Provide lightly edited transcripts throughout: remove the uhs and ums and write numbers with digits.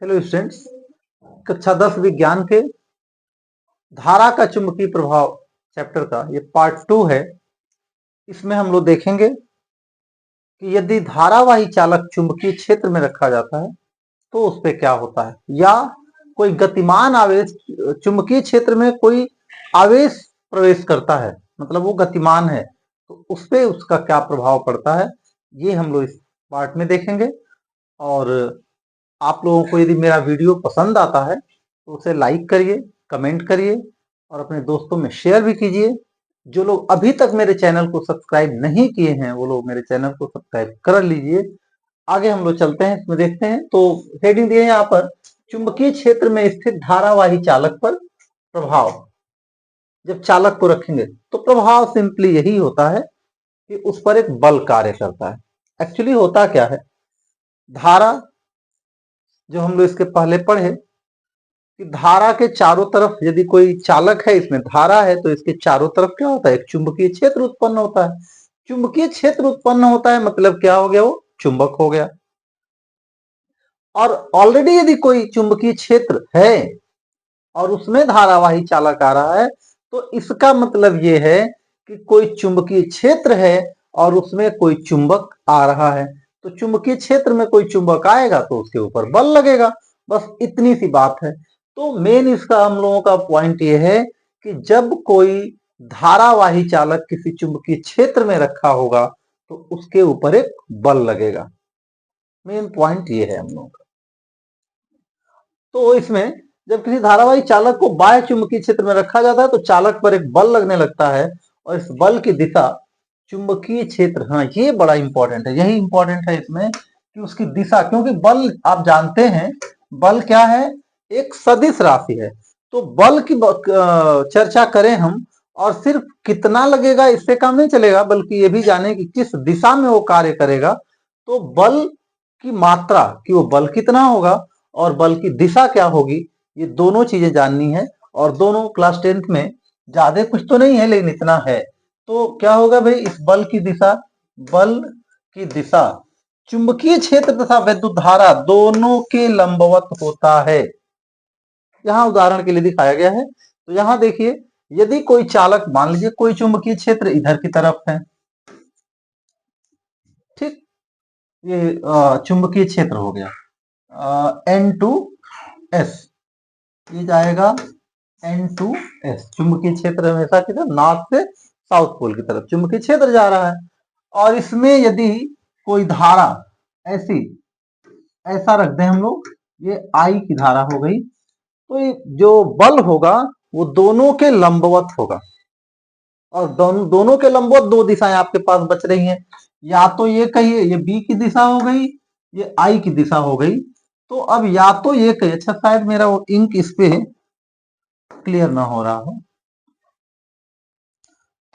Hello students, कक्षा 10 विज्ञान के धारा का चुंबकीय प्रभाव चैप्टर का ये पार्ट 2 है। इसमें हम लोग देखेंगे कि यदि धारावाही चालक चुंबकीय क्षेत्र में रखा जाता है तो उस पे क्या होता है, या कोई गतिमान आवेश चुंबकीय क्षेत्र में कोई आवेश प्रवेश करता है, मतलब वो गतिमान है, तो उस पे उसका क्या प्रभाव पड़ता है, ये हम लोग इस पार्ट में देखेंगे। और आप लोगों को यदि मेरा वीडियो पसंद आता है तो उसे लाइक करिए, कमेंट करिए और अपने दोस्तों में शेयर भी कीजिए। जो लोग अभी तक मेरे चैनल को सब्सक्राइब नहीं किए हैं वो लोग मेरे चैनल को सब्सक्राइब कर लीजिए। आगे हम लोग चलते हैं, इसमें देखते हैं। तो हेडिंग दिए यहाँ पर, चुंबकीय क्षेत्र में स्थित धारावाही चालक पर प्रभाव। जब चालक को रखेंगे तो प्रभाव सिंपली यही होता है कि उस पर एक बल कार्य करता है। एक्चुअली होता क्या है, धारा जो हम लोग इसके पहले पढ़े कि धारा के चारों तरफ यदि कोई चालक है, इसमें धारा है, तो इसके चारों तरफ क्या होता है, एक चुंबकीय क्षेत्र उत्पन्न होता है। चुंबकीय क्षेत्र उत्पन्न होता है मतलब क्या हो गया, वो चुंबक हो गया। और ऑलरेडी यदि कोई चुंबकीय क्षेत्र है और उसमें धारावाही चालक आ रहा है तो इसका मतलब ये है कि कोई चुंबकीय क्षेत्र है और उसमें कोई चुंबक आ रहा है। तो चुंबकीय क्षेत्र में कोई चुंबक आएगा तो उसके ऊपर बल लगेगा, बस इतनी सी बात है। तो मेन इसका हम लोगों का पॉइंट ये है कि जब कोई धारावाही चालक किसी चुंबकीय क्षेत्र में रखा होगा तो उसके ऊपर एक बल लगेगा। मेन पॉइंट ये है हम लोगों का। तो इसमें जब किसी धारावाही चालक को बाह्य चुंबकीय क्षेत्र में रखा जाता है तो चालक पर एक बल लगने लगता है और इस बल की दिशा चुंबकीय क्षेत्र, हाँ ये बड़ा इंपॉर्टेंट है, यही इंपॉर्टेंट है इसमें कि उसकी दिशा, क्योंकि बल आप जानते हैं बल क्या है, एक सदिश राशि है। तो बल की चर्चा करें हम और सिर्फ कितना लगेगा इससे काम नहीं चलेगा, बल्कि ये भी जाने कि किस दिशा में वो कार्य करेगा। तो बल की मात्रा कि वो बल कितना होगा और बल की दिशा क्या होगी, ये दोनों चीजें जाननी है। और दोनों क्लास 10th में ज्यादा कुछ तो नहीं है लेकिन इतना है। तो क्या होगा भाई, इस बल की दिशा चुंबकीय क्षेत्र तथा विद्युत धारा दोनों के लंबवत होता है। यहां उदाहरण के लिए दिखाया गया है। तो यहां देखिए, यदि कोई चालक, मान लीजिए कोई चुंबकीय क्षेत्र इधर की तरफ है, ठीक, ये चुंबकीय क्षेत्र हो गया N2S, ये जाएगा N2S। चुंबकीय क्षेत्र हमेशा किधर, नॉर्थ से साउथ पोल की तरफ चुंबकीय क्षेत्र जा रहा है। और इसमें यदि कोई धारा ऐसा रख दें हम लोग, ये I की धारा हो गई, तो ये जो बल होगा वो दोनों के लंबवत होगा। और दोनों के लंबवत दो दिशाएं आपके पास बच रही हैं, या तो ये कहिए ये B की दिशा हो गई, ये I की दिशा हो गई। तो अब या तो ये कहिए, अच्छा शायद मेरा वो इंक इस पे क्लियर ना हो रहा हो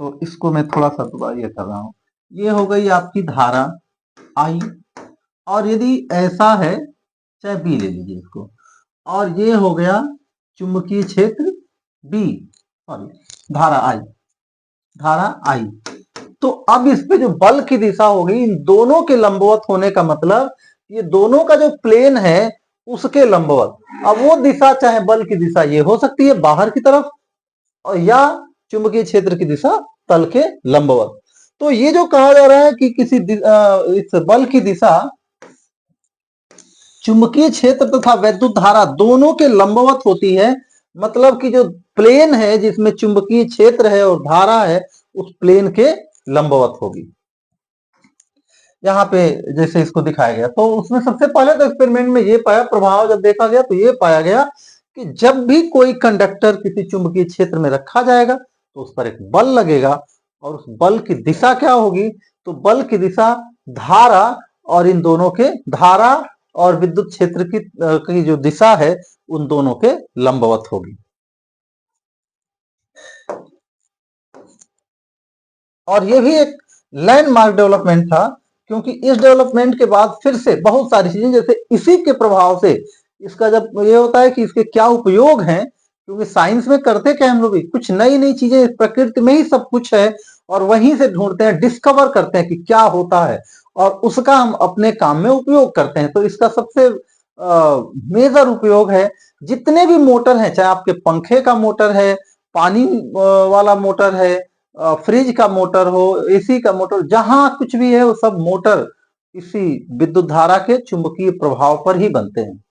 तो इसको मैं थोड़ा सा दोबारा ये कर रहा हूं। ये हो गई आपकी धारा I, और यदि ऐसा है, चाहे B ले लीजिए इसको, और ये हो गया चुंबकीय क्षेत्र B, सॉरी धारा I। तो अब इस पे जो बल की दिशा होगी, इन दोनों के लंबवत होने का मतलब ये दोनों का जो प्लेन है उसके लंबवत। अब वो दिशा, चाहे बल की दिशा ये हो सकती है बाहर की तरफ, और या चुंबकीय क्षेत्र की दिशा तल के लंबवत। तो ये जो कहा जा रहा है कि किसी इस बल की दिशा चुंबकीय क्षेत्र तथा वैद्युत धारा दोनों के लंबवत होती है, मतलब कि जो प्लेन है जिसमें चुंबकीय क्षेत्र है और धारा है उस प्लेन के लंबवत होगी। यहाँ पे जैसे इसको दिखाया गया, तो उसमें सबसे पहले तो एक्सपेरिमेंट में ये पाया, प्रभाव जब देखा गया तो ये पाया गया कि जब भी कोई कंडक्टर किसी चुंबकीय क्षेत्र में रखा जाएगा तो उस पर एक बल लगेगा, और उस बल की दिशा क्या होगी, तो बल की दिशा धारा और इन दोनों के, धारा और विद्युत क्षेत्र की जो दिशा है उन दोनों के लंबवत होगी। और ये भी एक लैंडमार्क डेवलपमेंट था, क्योंकि इस डेवलपमेंट के बाद फिर से बहुत सारी चीजें, जैसे इसी के प्रभाव से इसका जब ये होता है कि इसके क्या उपयोग हैं, क्योंकि साइंस में करते क्या हम लोग, कुछ नई नई चीजें, प्रकृति में ही सब कुछ है और वहीं से ढूंढते हैं, डिस्कवर करते हैं कि क्या होता है और उसका हम अपने काम में उपयोग करते हैं। तो इसका सबसे मेजर उपयोग है। जितने भी मोटर हैं, चाहे आपके पंखे का मोटर है, पानी वाला मोटर है, फ्रिज का मोटर हो, एसी का मोटर, जहां कुछ भी है वो सब मोटर इसी विद्युत धारा के चुंबकीय प्रभाव पर ही बनते हैं।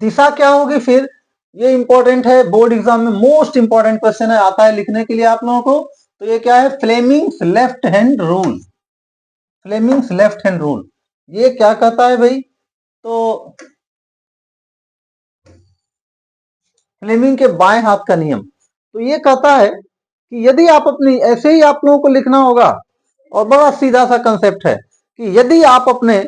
दिशा क्या होगी फिर, ये इंपॉर्टेंट है, बोर्ड एग्जाम में मोस्ट इंपॉर्टेंट क्वेश्चन है, आता है लिखने के लिए आप लोगों को। तो ये क्या है, Fleming's left hand rule. Fleming's left hand rule ये क्या कहता है भाई, तो फ्लेमिंग के बाएं हाथ का नियम तो ये कहता है कि यदि आप अपनी, ऐसे ही आप लोगों को लिखना होगा, और बड़ा सीधा सा कंसेप्ट है कि यदि आप अपने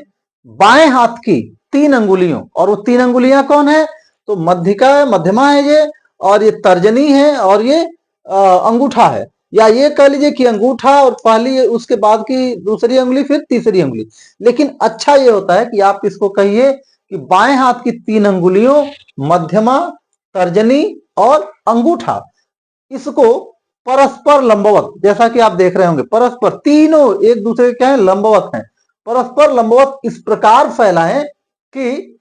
बाएं हाथ की 3 अंगुलियों, और वो 3 अंगुलियां कौन है, तो मध्यिका है, मध्यमा है ये, और ये तर्जनी है, और ये अंगूठा है, या ये कह लीजिए कि अंगूठा और पहली, उसके बाद की दूसरी अंगुली, फिर तीसरी अंगुली। लेकिन अच्छा ये होता है कि आप इसको कहिए कि बाएं हाथ की 3 अंगुलियों, मध्यमा, तर्जनी और अंगूठा, इसको परस्पर लंबवत, जैसा कि आप देख रहे होंगे, परस्पर तीनों एक दूसरे के क्या है, लंबवत हैं, परस्पर लंबवत इस प्रकार फैलाएं कि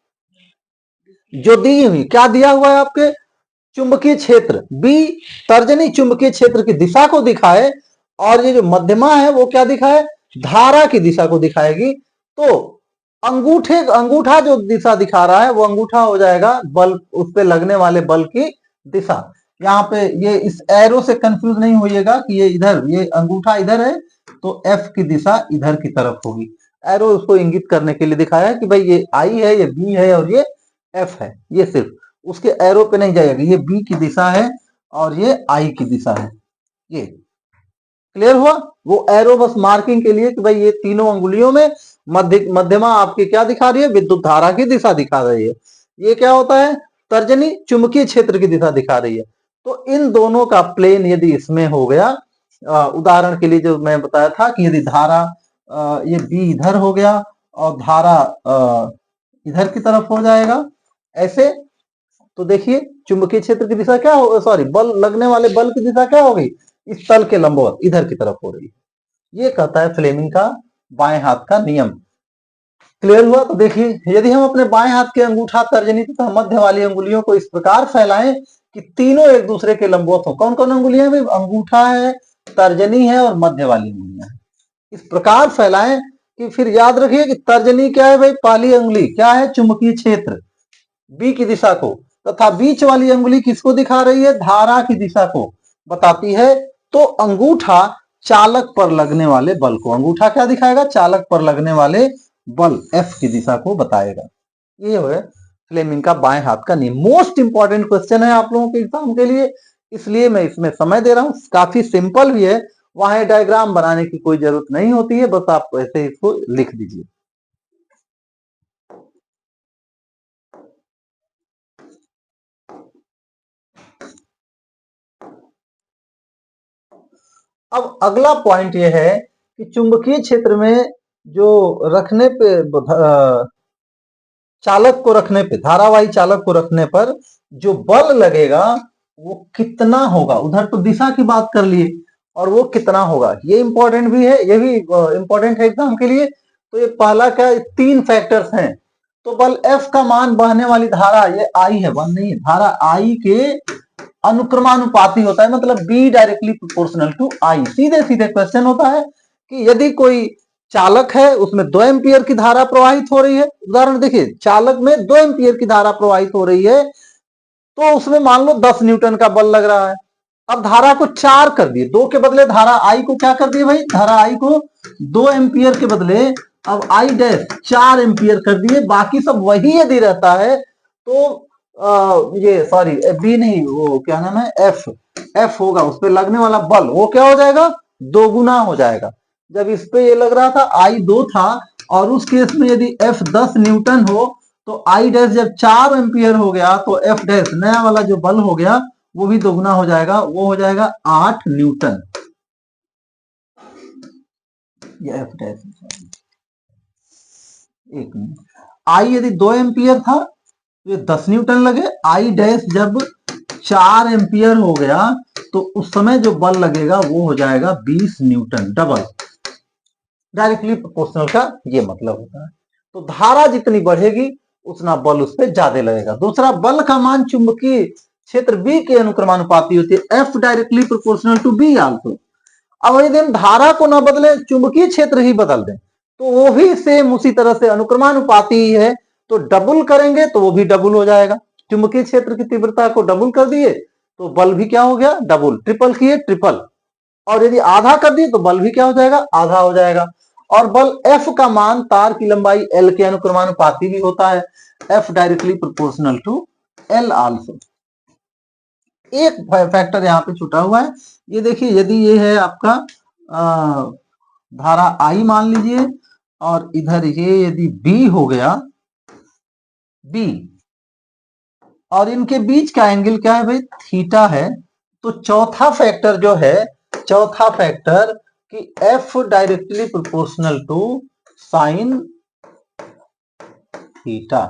जो दी हुई, क्या दिया हुआ है आपके, चुंबकीय क्षेत्र बी, तर्जनी चुंबकीय क्षेत्र की दिशा को दिखाए, और ये जो मध्यमा है वो क्या दिखाए, धारा की दिशा को दिखाएगी। तो अंगूठा जो दिशा दिखा रहा है वो अंगूठा हो जाएगा बल, उस पे लगने वाले बल की दिशा। यहाँ पे ये इस एरो से कंफ्यूज नहीं होइएगा कि ये इधर, ये अंगूठा इधर है तो एफ की दिशा इधर की तरफ होगी। एरो उसको इंगित करने के लिए दिखाया है कि भाई ये आई है, ये बी है और ये एफ है, ये सिर्फ उसके एरो पे नहीं जाएगा, ये बी की दिशा है और ये आई की दिशा है। ये क्लियर हुआ, वो एरो बस मार्किंग के लिए कि भाई ये तीनों अंगुलियों में मध्यमा आपकी क्या दिखा रही है, विद्युत धारा की दिशा दिखा रही है। ये क्या होता है, तर्जनी चुंबकीय क्षेत्र की दिशा दिखा रही है। तो इन दोनों का प्लेन यदि इसमें हो गया, उदाहरण के लिए जो मैं बताया था कि यदि धारा ये बी इधर हो गया और धारा इधर की तरफ हो जाएगा ऐसे, तो देखिए चुंबकीय क्षेत्र की दिशा क्या हो, सॉरी, बल लगने वाले बल की दिशा क्या हो गई, इस तल के लंबवत इधर की तरफ हो रही है। ये कहता है फ्लेमिंग का बाएं हाथ का नियम। क्लियर हुआ, तो देखिए यदि हम अपने बाएं हाथ के अंगूठा, तर्जनी तथा मध्य वाली अंगुलियों को इस प्रकार फैलाएं कि तीनों एक दूसरे के लंबवत हो। कौन कौन अंगुलियां भाई, अंगूठा है, तर्जनी है और मध्य वाली अंगुलियां है। इस प्रकार फैलाएं कि फिर याद रखिए कि तर्जनी क्या है भाई, पहली अंगुली क्या है, चुंबकीय क्षेत्र बी की दिशा को, तथा बीच वाली अंगुली किसको दिखा रही है, धारा की दिशा को बताती है। तो अंगूठा चालक पर लगने वाले बल को, अंगूठा क्या दिखाएगा, चालक पर लगने वाले बल एफ की दिशा को बताएगा। ये है फ्लेमिंग का बाएं हाथ का नियम। मोस्ट इंपॉर्टेंट क्वेश्चन है आप लोगों के एग्जाम के लिए, इसलिए मैं इसमें समय दे रहा हूं। काफी सिंपल भी है, वहां डायग्राम बनाने की कोई जरूरत नहीं होती है, बस आप ऐसे इसको लिख दीजिए। अब अगला पॉइंट यह है कि चुंबकीय क्षेत्र में जो रखने पे, चालक को रखने पे, धारावाही चालक को रखने पर जो बल लगेगा वो कितना होगा, उधर तो दिशा की बात कर लिए, और वो कितना होगा ये इंपॉर्टेंट भी है, ये भी इंपॉर्टेंट है एग्जाम के लिए। तो ये पहला क्या, 3 फैक्टर्स हैं। तो बल एफ का मान बहने वाली धारा, ये आई है, वन नहीं है, धारा आई के अनुक्रमानुपाती होता है, मतलब बी डायरेक्टली प्रोपोर्शनल टू आई। सीधे सीधे क्वेश्चन होता है कि यदि कोई चालक है, उसमें 2 एम्पियर की धारा प्रवाहित हो रही है, उदाहरण देखिए, चालक में 2 एम्पियर की धारा प्रवाहित हो रही है, तो उसमें मान लो 10 न्यूटन का बल लग रहा है। अब धारा को 4 कर दिए, 2 के बदले धारा आई को क्या कर दिए भाई, धारा आई को 2 एम्पियर के बदले अब आई डैश 4 एम्पियर कर दिए, बाकी सब वही यदि रहता है तो ये सॉरी बी नहीं, वो क्या नाम है, एफ, एफ होगा, उस पर लगने वाला बल वो क्या हो जाएगा, दोगुना हो जाएगा। जब इस पे ये लग रहा था आई 2 था, और उस केस में यदि एफ 10 न्यूटन हो, तो आई डैश जब 4 एम्पियर हो गया तो एफ डैश नया वाला जो बल हो गया वो भी दोगुना हो जाएगा, वो हो जाएगा 8 न्यूटन। ये एफ डैश, एक मिनट, आई यदि 2 एम्पियर था तो ये 10 न्यूटन लगे, आई डैश जब 4 एम्पियर हो गया तो उस समय जो बल लगेगा वो हो जाएगा 20 न्यूटन, डबल, डायरेक्टली प्रोपोर्शनल का ये मतलब होता है। तो धारा जितनी बढ़ेगी उतना बल उस पर ज्यादा लगेगा। दूसरा, बल का मान चुंबकीय क्षेत्र बी के अनुक्रमानुपाती होती है, F directly proportional to B also. अब यदि हम धारा को ना बदले, चुंबकीय क्षेत्र ही बदल दें, तो वो भी सेम उसी तरह से अनुक्रमानुपाती ही है, तो डबल करेंगे तो वो भी डबल हो जाएगा। चुंबकीय क्षेत्र की तीव्रता को डबल कर दिए तो बल भी क्या हो गया, डबल। ट्रिपल किए, ट्रिपल। और यदि आधा कर दिए तो बल भी क्या हो जाएगा, आधा हो जाएगा। और बल F का मान तार की लंबाई L के अनुक्रमानुपाती भी होता है, F directly proportional to L also. एक फैक्टर यहाँ पे छूटा हुआ है, ये देखिए, यदि ये है आपका धारा I मान लीजिए, और इधर ये यदि B हो गया, B, और इनके बीच का एंगल क्या है भाई, थीटा है, तो चौथा फैक्टर जो है, चौथा फैक्टर कि F directly proportional to sine theta,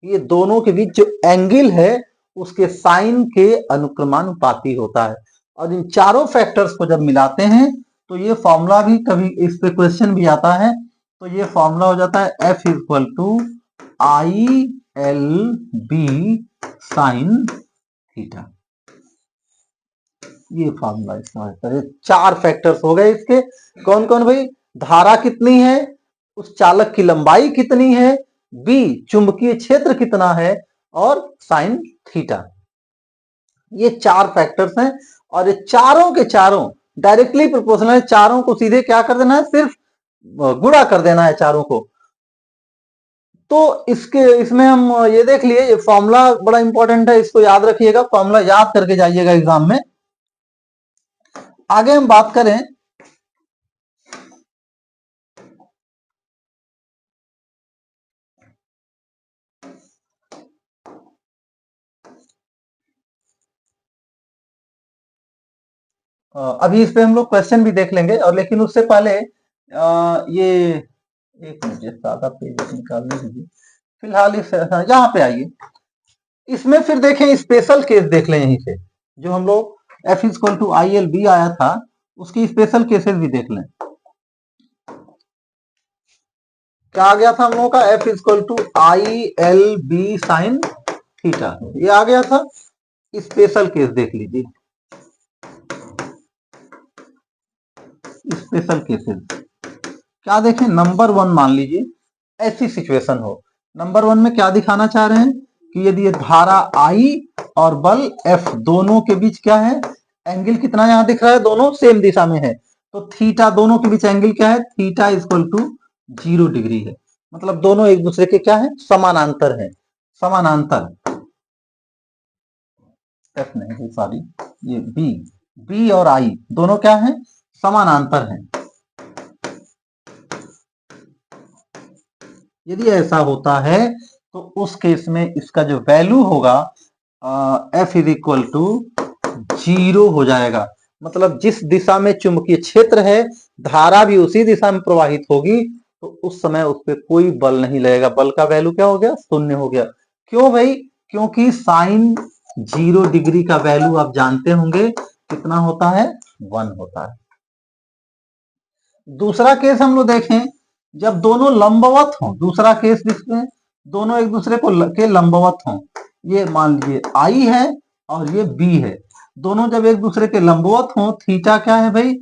ये दोनों के बीच जो एंगल है उसके साइन के अनुक्रमानुपाती होता है। और इन चारों फैक्टर्स को जब मिलाते हैं तो ये फॉर्मूला भी, कभी इस पे क्वेश्चन भी आता है, तो ये फॉर्मूला हो जाता है F equal to I L B sine theta. ये फॉर्मूला इसका है। चार फैक्टर्स हो गए इसके, कौन कौन भाई, धारा कितनी है, उस चालक की लंबाई कितनी है, बी चुंबकीय क्षेत्र कितना है, और साइन थीटा। ये चार फैक्टर्स हैं, और ये चारों के चारों डायरेक्टली प्रोपोर्शनल है। चारों को सीधे क्या कर देना है, सिर्फ गुणा कर देना है चारों को। तो इसमें हम ये देख लिए, ये फॉर्मूला बड़ा इंपॉर्टेंट है, इसको याद रखिएगा, फॉर्मूला याद करके जाइएगा एग्जाम में। आगे हम बात करें अभी इस पे हम लोग क्वेश्चन भी देख लेंगे, और लेकिन उससे पहले ये एक मिनट सादा पेज निकालने दीजिए फिलहाल। इस यहाँ पे आइए, इसमें फिर देखें स्पेशल केस देख लें, यहीं से जो हम लोग F equal to I L B आया था उसकी स्पेशल केसेस भी देख लें। क्या आ गया था हम लोगों का, F equal to I L B sine theta, ये आ गया था। स्पेशल केस देख लीजिए, स्पेशल केसेस क्या देखें। नंबर वन मान लीजिए, ऐसी सिचुएशन हो, नंबर वन में क्या दिखाना चाह रहे हैं कि यदि ये धारा I और बल F दोनों के बीच क्या है, एंगल कितना यहां दिख रहा है, दोनों सेम दिशा में है, तो थीटा, दोनों के बीच एंगल क्या है, थीटा इक्वल टू 0 डिग्री है। मतलब दोनों एक दूसरे के क्या है, समानांतर है, समानांतर। F नहीं, सॉरी, ये B और I दोनों क्या है, समानांतर हैं। यदि ऐसा होता है तो उस केस में इसका जो वैल्यू होगा F इज इक्वल टू 0 हो जाएगा। मतलब जिस दिशा में चुंबकीय क्षेत्र है, धारा भी उसी दिशा में प्रवाहित होगी, तो उस समय उस पर कोई बल नहीं लगेगा, बल का वैल्यू क्या हो गया, 0 हो गया। क्यों भाई, क्योंकि साइन 0 डिग्री का वैल्यू आप जानते होंगे कितना होता है, 1 होता है। दूसरा केस हम लोग देखें, जब दोनों लंबवत हों, दूसरा केस जिसमें दोनों एक दूसरे को के लंबवत हों, ये मान लीजिए आई है और ये बी है, दोनों जब एक दूसरे के लंबवत हों, थीटा क्या है भाई,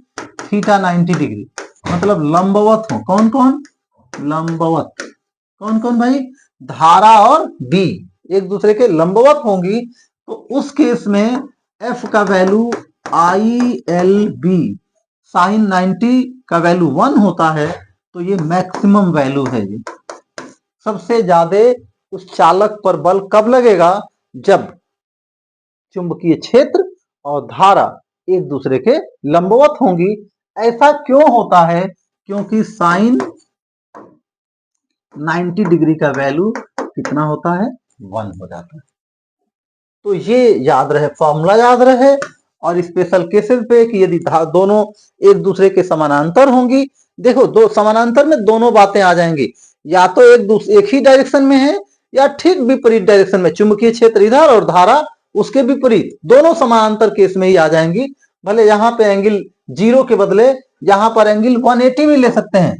थीटा 90 डिग्री, मतलब लंबवत हो। कौन कौन लंबवत, कौन कौन भाई, धारा और बी एक दूसरे के लंबवत होंगी, तो उस केस में एफ का value I L B sine 90 का वैल्यू 1 होता है, तो ये मैक्सिमम वैल्यू है। ये सबसे ज्यादा उस चालक पर बल कब लगेगा, जब चुंबकीय क्षेत्र और धारा एक दूसरे के लंबवत होंगी। ऐसा क्यों होता है, क्योंकि साइन 90 डिग्री का वैल्यू कितना होता है, 1 हो जाता है। तो ये याद रहे, फॉर्मूला याद रहे, और स्पेशल केसेस पे कि यदि दोनों एक दूसरे के समानांतर होंगी, देखो दो समानांतर में दोनों बातें आ जाएंगी, या तो एक ही डायरेक्शन में है, या ठीक विपरीत डायरेक्शन में, चुंबकीय क्षेत्र इधर और धारा उसके विपरीत, दोनों समानांतर केस में ही आ जाएंगी। भले यहां पे एंगल 0 के बदले यहां पर एंगल 180 भी ले सकते हैं,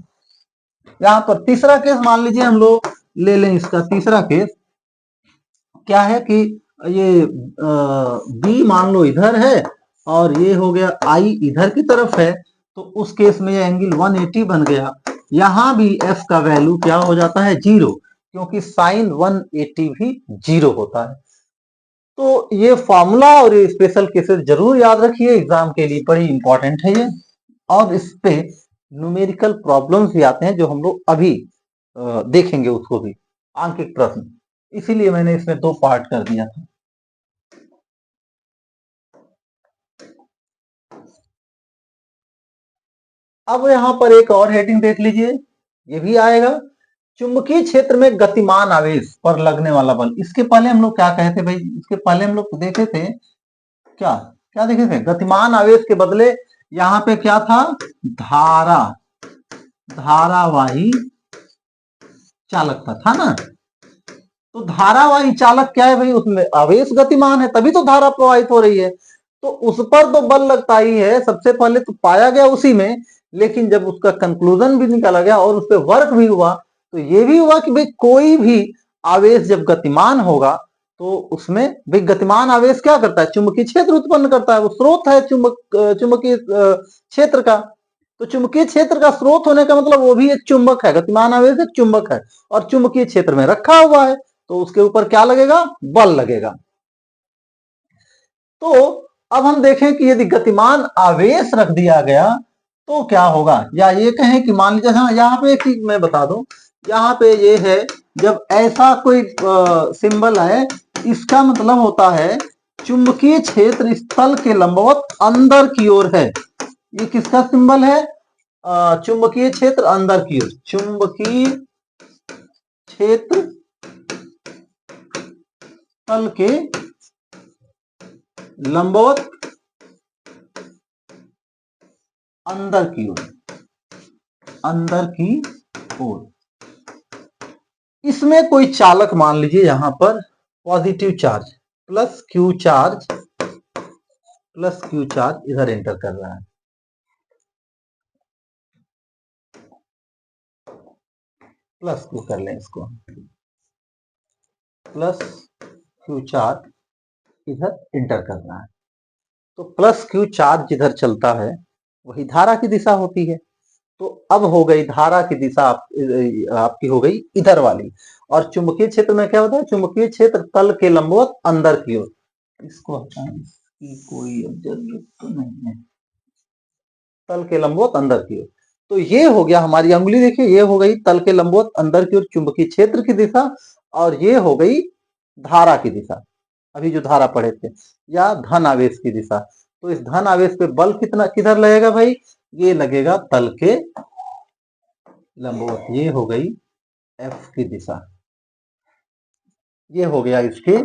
यहाँ पर तीसरा केस मान लीजिए हम लोग ले लें, इसका तीसरा केस क्या है कि ये बी मान लो इधर है और ये हो गया आई इधर की तरफ है, तो उस केस में ये एंगल 180 बन गया। यहां भी एफ का वैल्यू क्या हो जाता है, 0, क्योंकि साइन 180 भी 0 होता है। तो ये फॉर्मूला और ये स्पेशल केसेस जरूर याद रखिए, एग्जाम के लिए बड़ी इंपॉर्टेंट है ये। और इस पे न्यूमेरिकल प्रॉब्लम्स भी आते हैं जो हम लोग अभी देखेंगे, उसको भी आंकिक प्रश्न, इसीलिए मैंने इसमें 2 पार्ट कर दिया था। अब यहां पर एक और हेडिंग देख लीजिए, ये भी आएगा, चुंबकीय क्षेत्र में गतिमान आवेश पर लगने वाला बल। इसके पहले हम लोग क्या कहे थे भाई, इसके पहले हम लोग देखे थे क्या क्या देखे थे, गतिमान आवेश के बदले यहां पे क्या था, धारावाही चालक था ना। तो धारावाही चालक क्या है भाई, उसमें आवेश गतिमान है तभी तो धारा प्रवाहित हो रही है, तो उस पर तो बल लगता ही है, सबसे पहले तो पाया गया उसी में, लेकिन जब उसका कंक्लूजन भी निकाला गया और उस पर वर्क भी हुआ, तो ये भी हुआ कि भाई कोई भी आवेश जब गतिमान होगा तो उसमें भाई गतिमान आवेश क्या करता है, चुंबकीय क्षेत्र उत्पन्न करता है, वो स्रोत है चुंबकीय क्षेत्र का। तो चुंबकीय क्षेत्र का स्रोत होने का मतलब वो भी एक चुंबक है, गतिमान आवेश एक चुंबक है और चुंबकीय क्षेत्र में रखा हुआ है, तो उसके ऊपर क्या लगेगा, बल लगेगा। तो अब हम देखें कि यदि गतिमान आवेश रख दिया गया तो क्या होगा, या ये कहें कि मान लीजिए, हाँ यहाँ पे एक चीज मैं बता दूं, यहाँ पे ये है, जब ऐसा कोई सिंबल है, इसका मतलब होता है चुंबकीय क्षेत्र स्थल के लंबवत अंदर की ओर है। ये किसका सिंबल है, चुंबकीय क्षेत्र अंदर की ओर, चुंबकीय क्षेत्र तल के लंबवत अंदर की ओर, अंदर की ओर। इसमें कोई चालक मान लीजिए यहां पर positive charge plus Q charge इधर एंटर कर रहा है, प्लस क्यू कर लें इसको, प्लस क्यू चार्ज इधर एंटर कर रहा है। तो प्लस क्यू चार्ज जिधर चलता है वही धारा की दिशा होती है। तो अब हो गई धारा की दिशा आपकी हो गई इधर वाली, और चुंबकीय क्षेत्र में क्या होता है, चुंबकीय क्षेत्र तल के लंबवत अंदर की ओर। इसको हटाएं, इसकी कोई अब जरूरत तो नहीं है, तल के लंबवत अंदर की ओर। तो ये हो गया हमारी अंगुली, देखिए ये हो गई तल के लंबवत अंदर की ओर चुंबकीय क्षेत्र की दिशा, और ये हो गई धारा की दिशा, अभी जो धारा पढ़े थे, या धन आवेश की दिशा। तो इस धन आवेश पे बल कितना किधर लगेगा भाई, ये लगेगा तल के लंबवत, ये हो गई एफ की दिशा, ये हो गया इसके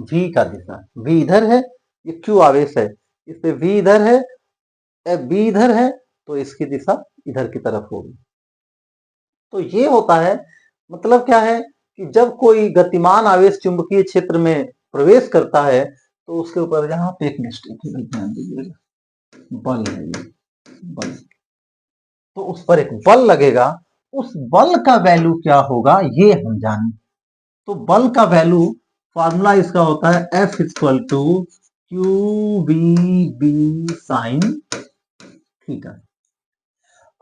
v का दिशा, v इधर है, ये q आवेश है, इस पे v इधर है, एफ बी इधर है, तो इसकी दिशा इधर की तरफ होगी। तो ये होता है, मतलब क्या है कि जब कोई गतिमान आवेश चुंबकीय क्षेत्र में प्रवेश करता है तो उसके ऊपर, यहाँ पे एक मिस्टेक है, ध्यान दीजिएगा, बल है ये, बल, तो उस पर एक बल लगेगा, उस बल का वैल्यू क्या होगा ये हम जानें। तो बल का वैल्यू, फॉर्मूला इसका होता है F equal to Q B sine theta.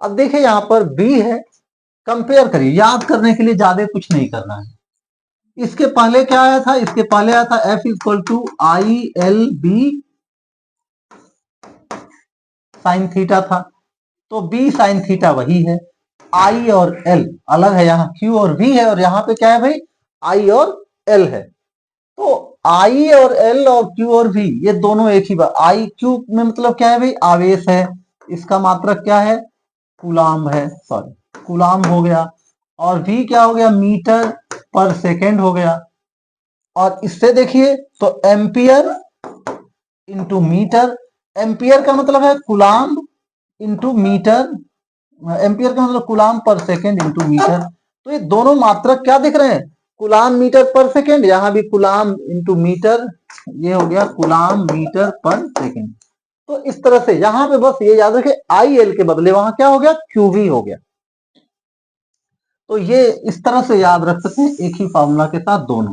अब देखिए यहां पर B है, कंपेयर करिए, याद करने के लिए ज्यादा कुछ नहीं करना है। इसके पहले क्या आया था, इसके पहले आया था F equal to I L B sine theta था, तो B साइन थीटा वही है, I और L अलग है, यहाँ Q और V है, और यहाँ पे क्या है भाई, I और L है। तो I और L और Q और V ये दोनों एक ही बात, I Q में मतलब क्या है भाई, आवेश है, इसका मात्रक क्या है, कूलाम है, सॉरी कूलाम हो गया, और V क्या हो गया, मीटर पर सेकेंड हो गया, और इससे देखिए तो एम्पियर इंटू मीटर, एम्पियर का मतलब है कूलाम इंटू मीटर, एम्पियर का मतलब कूलाम पर सेकेंड इंटू मीटर। तो ये दोनों मात्रक क्या दिख रहे हैं, कूलाम मीटर पर सेकेंड, यहां भी कूलाम इंटू मीटर, ये हो गया कूलाम मीटर पर सेकेंड। तो इस तरह से यहां पे बस ये याद रखें, आई एल के बदले वहां क्या हो गया, क्यूवी हो गया। तो ये इस तरह से याद रख सकते हैं एक ही फॉर्मूला के साथ दोनों।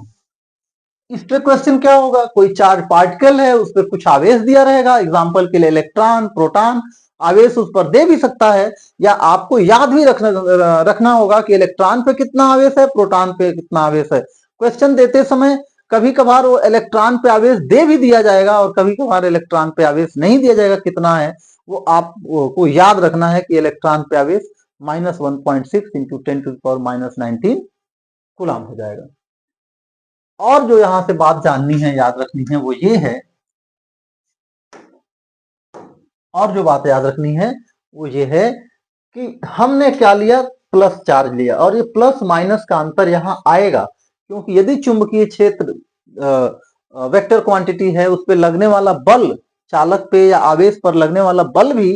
इस पे क्वेश्चन क्या होगा, कोई चार्ज पार्टिकल है, उस पर कुछ आवेश दिया रहेगा, एग्जांपल के लिए इलेक्ट्रॉन प्रोटॉन, आवेश उस पर दे भी सकता है, या आपको याद भी रखना होगा कि इलेक्ट्रॉन पे कितना आवेश है, प्रोटॉन पे कितना आवेश है। क्वेश्चन देते समय कभी कभार वो इलेक्ट्रॉन पे आवेश दे भी दिया जाएगा और कभी कभार इलेक्ट्रॉन पे आवेश नहीं दिया जाएगा, कितना है वो आपको याद रखना है कि इलेक्ट्रॉन पे आवेश -1.6 इंटू 10⁻⁻19 कूलम हो जाएगा। और जो यहां से बात जाननी है, याद रखनी है, वो ये है, और जो बात याद रखनी है वो ये है कि हमने क्या लिया, प्लस चार्ज लिया, और ये प्लस माइनस का अंतर यहां आएगा, क्योंकि यदि चुंबकीय क्षेत्र वेक्टर क्वांटिटी है, उस पर लगने वाला बल, चालक पे या आवेश पर लगने वाला बल भी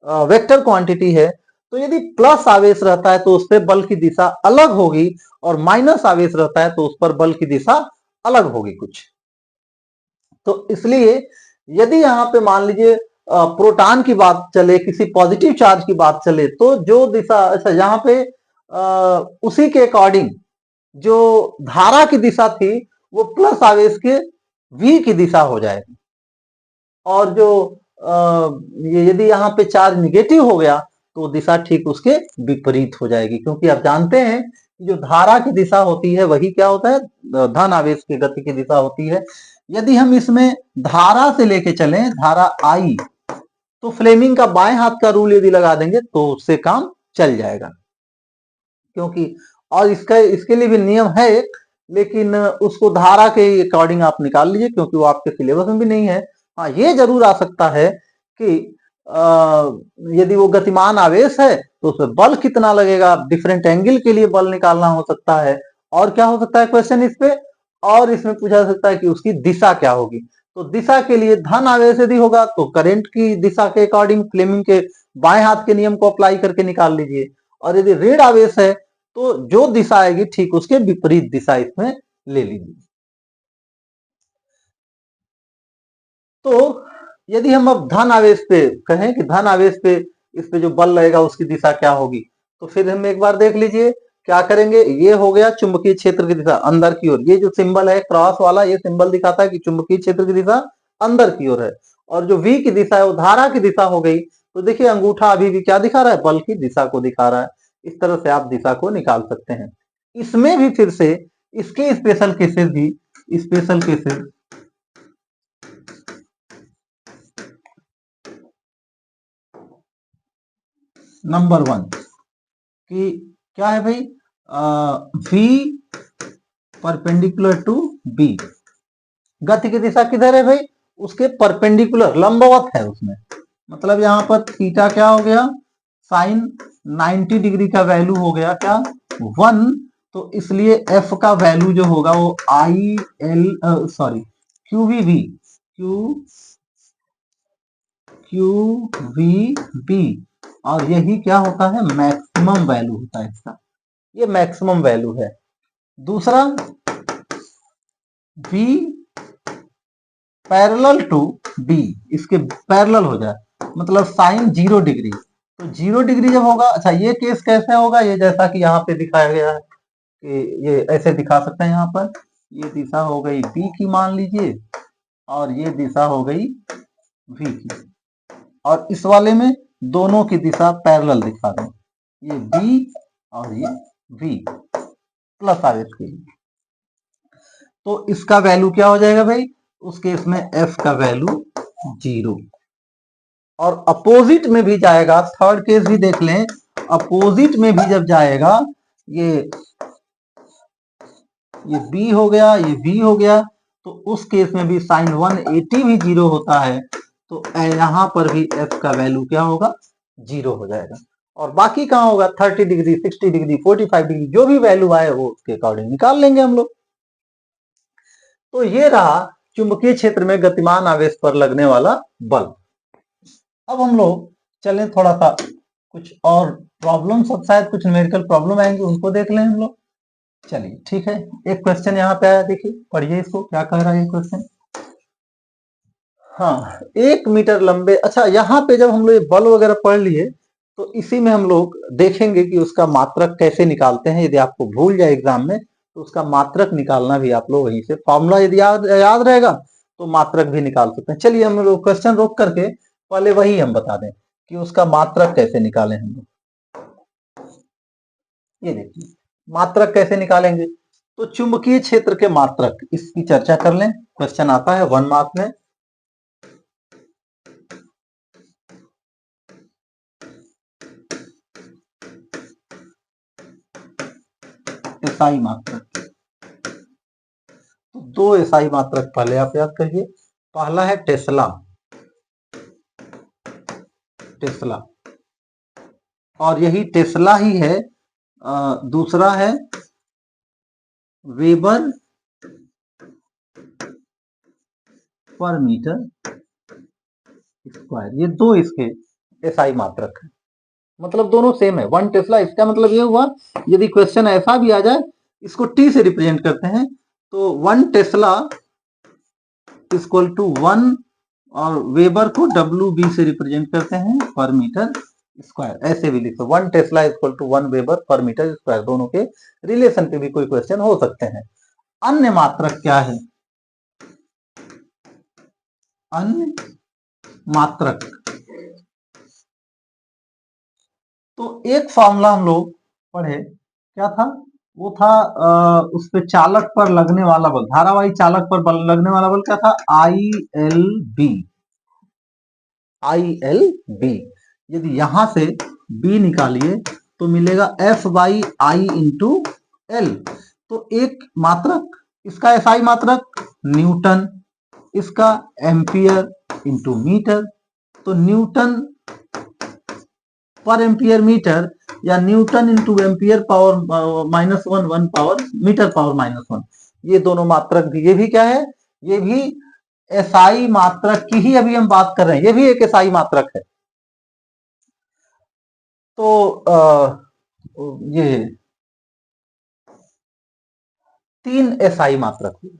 वेक्टर क्वांटिटी है, तो यदि प्लस आवेश रहता है तो उस पर बल की दिशा अलग होगी, और माइनस आवेश रहता है तो उस पर बल की दिशा अलग होगी कुछ। तो इसलिए यदि यहाँ पे मान लीजिए प्रोटॉन की बात चले, किसी पॉजिटिव चार्ज की बात चले, तो जो दिशा, अच्छा यहाँ पे उसी के अकॉर्डिंग जो धारा की दिशा थी वो प्लस आवेश के v की दिशा हो जाएगी, और जो ये यदि यहाँ पे चार्ज निगेटिव हो गया तो दिशा ठीक उसके विपरीत हो जाएगी, क्योंकि आप जानते हैं कि जो धारा की दिशा होती है वही क्या होता है, धन आवेश की गति की दिशा होती है। यदि हम इसमें धारा से लेके चलें, धारा आई, तो फ्लेमिंग का बाएं हाथ का रूल यदि लगा देंगे तो उससे काम चल जाएगा, क्योंकि और इसके लिए भी नियम है एक, लेकिन उसको धारा के अकॉर्डिंग आप निकाल लीजिए, क्योंकि वो आपके सिलेबस में भी नहीं है। हाँ, ये जरूर आ सकता है कि यदि वो गतिमान आवेश है तो उसमें बल कितना लगेगा, डिफरेंट एंगल के लिए बल निकालना हो सकता है, और क्या हो सकता है क्वेश्चन इस पे, और इसमें पूछा जा सकता है कि उसकी दिशा क्या होगी। तो दिशा के लिए धन आवेश यदि होगा तो करंट की दिशा के अकॉर्डिंग फ्लेमिंग के बाएं हाथ के नियम को अप्लाई करके निकाल लीजिए, और यदि ऋण आवेश है तो जो दिशा आएगी ठीक उसके विपरीत दिशा इसमें ले लीजिए। तो यदि हम अब धन आवेश पे कहें कि धन आवेश पे इस पे जो बल लगेगा उसकी दिशा क्या होगी, तो फिर हम एक बार देख लीजिए क्या करेंगे। ये हो गया चुंबकीय क्षेत्र की दिशा अंदर की ओर, ये जो सिंबल है क्रॉस वाला, ये सिंबल दिखाता है कि चुंबकीय क्षेत्र की दिशा अंदर की ओर है, और जो v की दिशा है वो धारा की दिशा हो गई। तो देखिए अंगूठा अभी भी क्या दिखा रहा है, बल की दिशा को दिखा रहा है। इस तरह से आप दिशा को निकाल सकते हैं। इसमें भी फिर से इसके स्पेशल केसेस भी, स्पेशल केसेस नंबर 1 कि क्या है भाई, v परपेंडिकुलर टू b, गति की दिशा किधर है भाई, उसके परपेंडिकुलर, लंबवत है उसमें, मतलब यहां पर थीटा क्या हो गया, साइन 90 डिग्री का वैल्यू हो गया क्या, 1। तो इसलिए f का वैल्यू जो होगा वो I L sorry Q V B, Q V B, और यही क्या होता है, मैक्सिमम वैल्यू होता है इसका, ये मैक्सिमम वैल्यू है। दूसरा v पैरेलल टू b, इसके पैरेलल हो जाए, मतलब साइन 0 डिग्री, तो 0 डिग्री जब होगा, अच्छा ये केस कैसे होगा, ये जैसा कि यहाँ पे दिखाया गया है कि ये ऐसे दिखा सकते हैं, यहाँ पर ये दिशा हो गई b की मान लीजिए, और ये दिशा हो गई v की, और इस वाले में दोनों की दिशा पैरेलल दिखा रहे हैं, ये b और ये v प्लस आवेश के लिए। तो इसका वैल्यू क्या हो जाएगा भाई, उस केस में f का वैल्यू 0, और अपोजिट में भी जाएगा, थर्ड केस भी देख लें, अपोजिट में भी जब जाएगा, ये b हो गया, ये v हो गया, तो उस केस में भी साइन 180 भी 0 होता है, तो यहां पर भी f का वैल्यू क्या होगा, 0 हो जाएगा। और बाकी कहां होगा, 30 डिग्री, 60 डिग्री, 45 डिग्री, जो भी वैल्यू आए वो उसके अकॉर्डिंग निकाल लेंगे हम लोग। तो ये रहा चुंबकीय क्षेत्र में गतिमान आवेश पर लगने वाला बल। अब हम लोग चलें थोड़ा सा कुछ और प्रॉब्लम, सब शायद कुछ न्यूमेरिकल प्रॉब्लम आएंगे, उनको देख लें हम लोग। चलिए ठीक है, एक क्वेश्चन यहाँ पे आया, देखिए पढ़िए इसको, क्या कह रहा है ये क्वेश्चन। हाँ, 1 मीटर लंबे, अच्छा यहाँ पे जब हम लोग बल वगैरह पढ़ लिए, तो इसी में हम लोग देखेंगे कि उसका मात्रक कैसे निकालते हैं। यदि आपको भूल जाए एग्जाम में तो उसका मात्रक निकालना भी आप लोग वहीं से, फॉर्मूला यदि याद रहेगा तो मात्रक भी निकाल सकते हैं। चलिए हम लोग क्वेश्चन रोक करके पहले वही हम बता दें कि उसका मात्रक कैसे निकालें हम लोग। ये देखिए मात्रक कैसे निकालेंगे, तो चुंबकीय क्षेत्र के मात्रक, इसकी चर्चा कर लें। क्वेश्चन आता है 1 मार्क में। एसआई मात्रक, तो 2 एसआई मात्रक पहले आप याद करिए। पहला है टेस्ला, टेस्ला, और यही टेस्ला ही है। दूसरा है वेबर पर मीटर स्क्वायर। ये 2 इसके एसआई मात्रक है, मतलब दोनों सेम है। 1 टेस्ला, इसका मतलब ये हुआ यदि क्वेश्चन ऐसा भी आ जाए, इसको टी से रिप्रेजेंट करते हैं, तो 1 टेस्ला इक्वल टू 1, और वेबर को डब्ल्यू बी से रिप्रेजेंट करते हैं पर मीटर स्क्वायर। ऐसे भी लिखो 1 टेस्ला इक्वल टू 1 वेबर पर मीटर स्क्वायर। दोनों के रिलेशन पे भी कोई क्वेश्चन हो सकते हैं। अन्य मात्रक क्या है, अन्य मात्रक, तो एक फॉर्मूला हम लोग पढ़े, क्या था वो था, उस पे चालक पर लगने वाला बल, धारावाही चालक पर बल लगने वाला बल क्या था, I L B, I L B. यदि यहां से बी निकालिए तो मिलेगा F by I into L. तो एक मात्रक, इसका एसआई मात्रक न्यूटन, इसका एम्पियर इंटू मीटर। तो न्यूटन पर एम्पियर मीटर, या newton into ampere power -1, 1 power metre power -1, ये दोनों मात्रक भी, ये भी क्या है, ये भी एसआई मात्रक की ही अभी हम बात कर रहे हैं। ये भी एक एसआई मात्रक है। तो ये 3 एसआई मात्रक हुए।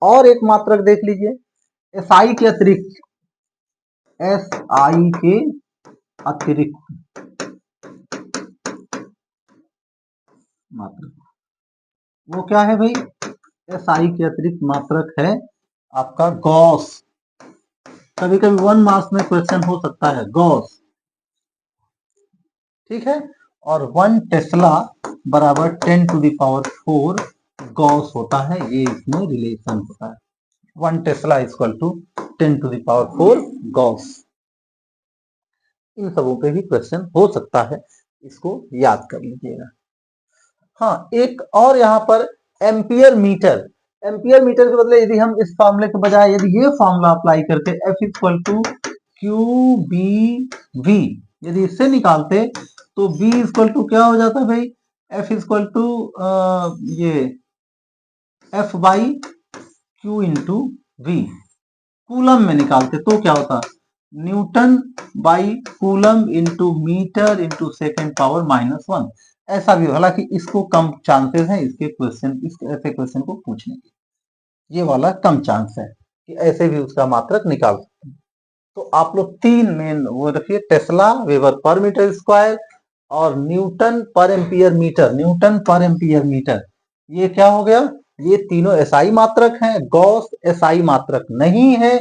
और एक मात्रक देख लीजिए एसआई के अतिरिक्त, एसआई के अतिरिक्त मात्रक, वो क्या है भाई, एसआई के अतिरिक्त मात्रक है आपका गॉस। कभी कभी 1 मार्क्स में क्वेश्चन हो सकता है गॉस, ठीक है। और 1 टेस्ला बराबर 10 टू द पावर 4 गॉस होता है, ये इसमें रिलेशन होता है। 1 tesla equal to 10 to the power 4 gauss. इन सबों पे भी क्वेश्चन हो सकता है, इसको याद कर लीजिएगा। हाँ, एक और यहाँ पर एम्पियर मीटर, एम्पियर मीटर के बदले यदि हम इस फॉर्मूले के बजाय यदि ये फॉर्मूला अप्लाई करके F equal to Q B V, यदि इससे निकालते तो B इक्वल टू क्या हो जाता भाई, F इक्वल टू ये F by Q into V, coulomb में निकालते तो क्या होता, newton by coulomb into metre into second power -1। ऐसा भी, हालांकि इसको कम चांसेस हैं इसके क्वेश्चन, इस ऐसे क्वेश्चन को पूछने के, ये वाला कम चांस है कि ऐसे भी उसका मात्रक निकाल सकते हैं। तो आप लोग 3 मेन वो रखिए, टेस्ला, वेबर पर मीटर स्क्वायर, और न्यूटन पर एम्पियर मीटर, न्यूटन पर एम्पियर मीटर। ये क्या हो गया, ये तीनों एसआई मात्रक हैं। गॉस एसआई मात्रक नहीं है,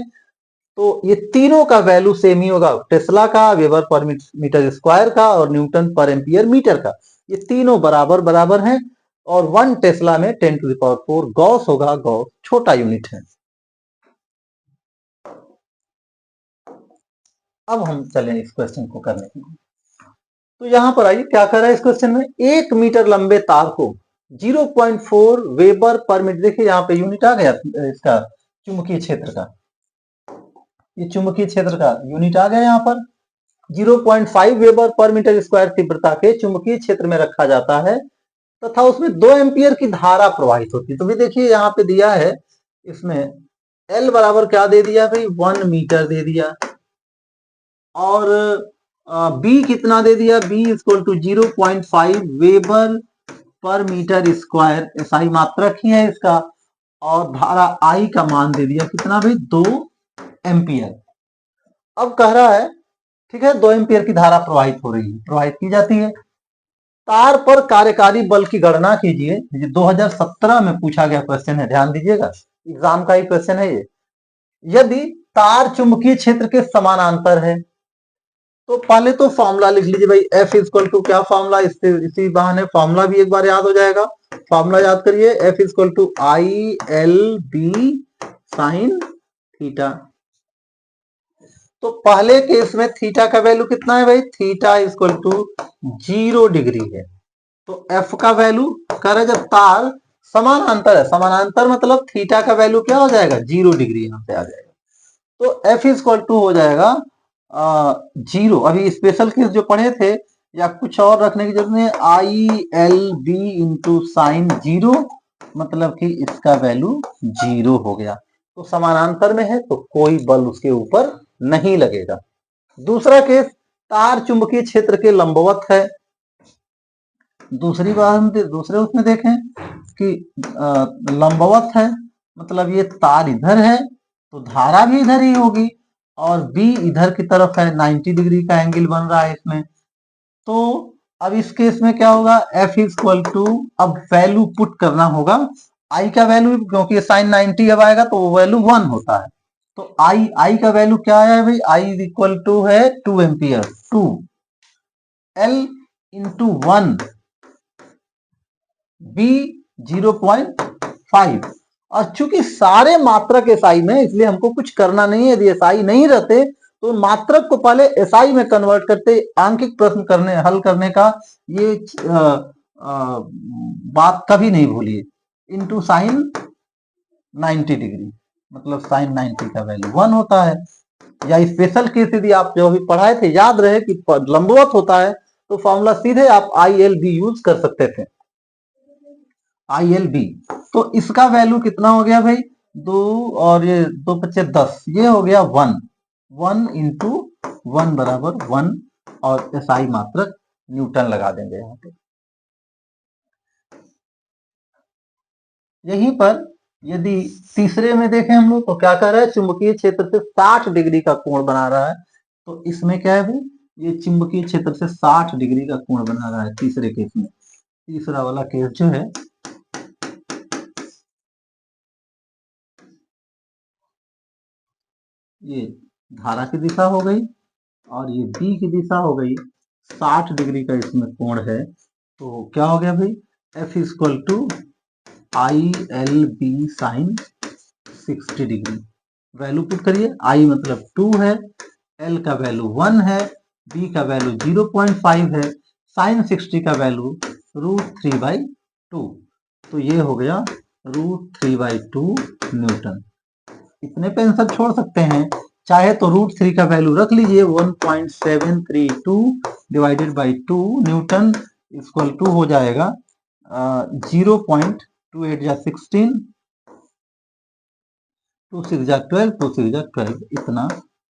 तो ये तीनों का वैल्यू सेम ही होगा, टेस्ला का, वेबर पर मीटर स्क्वायर का, और न्यूटन पर एम्पियर मीटर का। ये तीनों बराबर बराबर हैं, और 1 टेस्ला में 10 टू द पावर 4 गॉस होगा। गॉस छोटा यूनिट है। अब हम चलें इस क्वेश्चन को करने के लिए। तो यहां पर आइए क्या कर रहा है इस क्वेश्चन में, 1 मीटर लंबे तार को 0.4 वेबर पर मीटर, देखिए यहाँ पे यूनिट आ गया इसका चुंबकीय क्षेत्र का, ये चुंबकीय क्षेत्र का यूनिट आ गया यहाँ पर। 0.5 वेबर पर मीटर स्क्वायर तीव्रता के चुंबकीय क्षेत्र में रखा जाता है तथा उसमें 2 एम्पियर की धारा प्रवाहित होती है। तो भी देखिए यहाँ पे दिया है, इसमें L बराबर क्या दे दिया भाई, 1 मीटर दे दिया, और B कितना दे दिया, B इक्वल टू 0.5 वेबर पर मीटर स्क्वायर, एसआई मात्रक ही है इसका, और धारा I का मान दे दिया कितना भाई, 2 एम्पियर। अब कह रहा है ठीक है, 2 एम्पियर की धारा प्रवाहित हो रही है, प्रवाहित की जाती है। तार पर कार्यकारी बल की गणना कीजिए। ये 2017 में पूछा गया क्वेश्चन है, ध्यान दीजिएगा, एग्जाम का ही क्वेश्चन है ये। यदि तार चुंबकीय क्षेत्र के समानांतर है तो पहले तो फॉर्मूला लिख लीजिए भाई, F इक्वल टू क्या फॉर्मूला, इसी बहाने फॉर्मूला भी एक बार याद हो जाएगा। फॉर्मूला याद करिए, F equal to I L B sine theta. तो पहले केस में थीटा का वैल्यू कितना है भाई, थीटा इक्वल टू 0 डिग्री है। तो F का वैल्यू कह रहे जब तार समानांतर है, समानांतर मतलब थीटा का वैल्यू क्या हो जाएगा, 0 डिग्री यहां पे आ जाएगा। तो F इक्वल टू हो जाएगा 0। अभी स्पेशल केस जो पढ़े थे या कुछ और रखने की जरूरत नहीं, I L B into sine 0, मतलब कि इसका वैल्यू 0 हो गया। तो समानांतर में है तो कोई बल उसके ऊपर नहीं लगेगा। दूसरा केस, तार चुंबकीय क्षेत्र के लंबवत है। दूसरी बात हम दूसरे उसमें देखें कि लंबवत है, मतलब ये तार इधर है तो धारा भी इधर ही होगी, और बी इधर की तरफ है, 90 डिग्री का एंगल बन रहा है इसमें। तो अब इस केस में क्या होगा, F इक्वल टू, अब वैल्यू पुट करना होगा I का वैल्यू, क्योंकि साइन 90 अब आएगा तो वो वैल्यू 1 होता है। तो I का वैल्यू क्या आया है भाई, I इक्वल टू है 2 एम्पियर, 2 L इंटू 1 B 0.5। और चूंकि सारे मात्रक एसआई में, इसलिए हमको कुछ करना नहीं है। यदि एसआई नहीं रहते तो मात्रक को पहले एसआई में कन्वर्ट करते, आंकिक प्रश्न करने हल करने का ये बात कभी नहीं भूलिए। इनटू साइन 90 डिग्री, मतलब साइन 90 का वैल्यू 1 होता है। या स्पेशल केस यदि आप जो भी पढ़ाए थे याद रहे कि लंबवत होता है तो फॉर्मूला सीधे आप आई एल बी यूज कर सकते थे, आई एल बी। तो इसका वैल्यू कितना हो गया भाई, 2 और ये 2 बच्चे 10, ये हो गया 1, 1 इंटू 1 बराबर 1, और एसआई मात्रक न्यूटन लगा देंगे यहाँ पे। यहीं पर यदि तीसरे में देखें हम लोग तो क्या कर रहा है, चुंबकीय क्षेत्र से 60 डिग्री का कोण बना रहा है। तो इसमें क्या है भाई, ये चुंबकीय क्षेत्र से 60 डिग्री का कोण बना रहा है तीसरे केस में। तीसरा वाला केस जो है, ये धारा की दिशा हो गई और ये बी की दिशा हो गई, 60 डिग्री का इसमें कोण है। तो क्या हो गया भाई, F equal to I L B sine 60 degree. Value put करिए, I मतलब 2 है, L का वैल्यू 1 है, B का वैल्यू 0.5 है, साइन 60 का वैल्यू √3/2। तो ये हो गया √3/2 न्यूटन। इतने पे आंसर छोड़ सकते हैं, चाहे तो √3 का वैल्यू रख लीजिए, 1.732 divided by 2 newton equal to हो जाएगा 0.28 या 16, 2 6 जा 12, 2 6 जा 12, इतना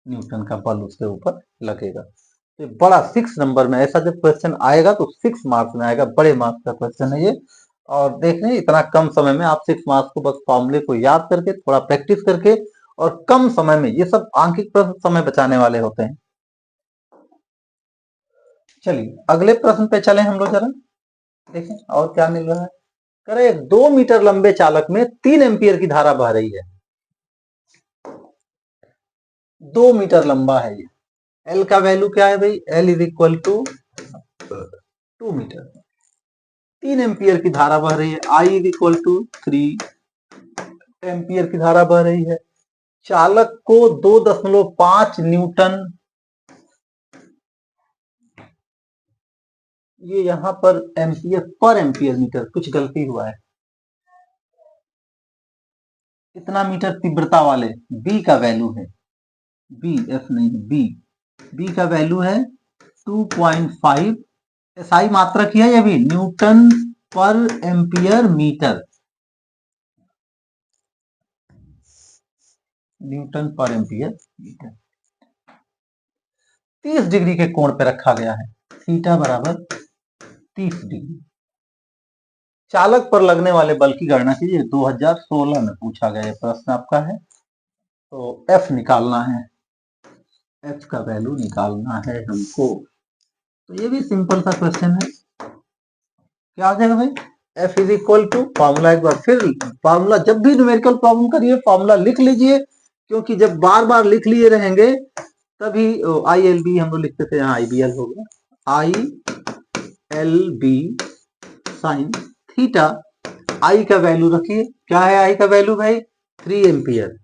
न्यूटन का बल उसके ऊपर लगेगा। तो बड़ा 6 नंबर में ऐसा जब क्वेश्चन आएगा तो 6 मार्क्स में आएगा, बड़े मार्क्स का क्वेश्चन है ये। और देख रहे हैं इतना कम समय में आप 6 मार्क्स को बस फॉर्मूले को याद करके थोड़ा प्रैक्टिस करके, और कम समय में, ये सब आंकिक प्रश्न समय बचाने वाले होते हैं। चलिए अगले प्रश्न पे चले हम लोग जरा, देखें और क्या मिल रहा है। करे 2 मीटर लंबे चालक में 3 एम्पियर की धारा बह रही है, 2 मीटर लंबा है ये। एल का वैल्यू क्या है भाई, L is equal to 2 metre, 3 ampere की धारा बह रही है, I is equal to 3 ampere की धारा बह रही है। चालक को 2.5 न्यूटन, ये यहां पर एम्पियर पर एम्पियर मीटर, कुछ गलती हुआ है, कितना मीटर तीव्रता वाले बी का वैल्यू है, बी एफ नहीं बी, बी का वैल्यू है 2.5, एसआई मात्रक ही है ये भी, न्यूटन पर एम्पियर मीटर, न्यूटन पर एम्पियर मीटर। 30 डिग्री के कोण पे रखा गया है, थीटा बराबर 30 डिग्री। चालक पर लगने वाले बल की गणना कीजिए, 2016 में पूछा गया प्रश्न आपका है। तो एफ निकालना है, एफ का वैल्यू निकालना है हमको। तो ये भी सिंपल सा क्वेश्चन है। क्या आ जाएगा भाई, F is equal to formula, एक बार फिर फॉर्मूला, जब भी न्यूमेरिकल प्रॉब्लम करिए फॉर्मूला लिख लीजिए, क्योंकि जब बार बार लिख लिए रहेंगे तभी आई एल बी हम लोग लिखते थे, यहाँ आई बी एल हो गया, I L B sine theta. I का वैल्यू रखिए, क्या है आई का वैल्यू भाई, 3 एम्पियर,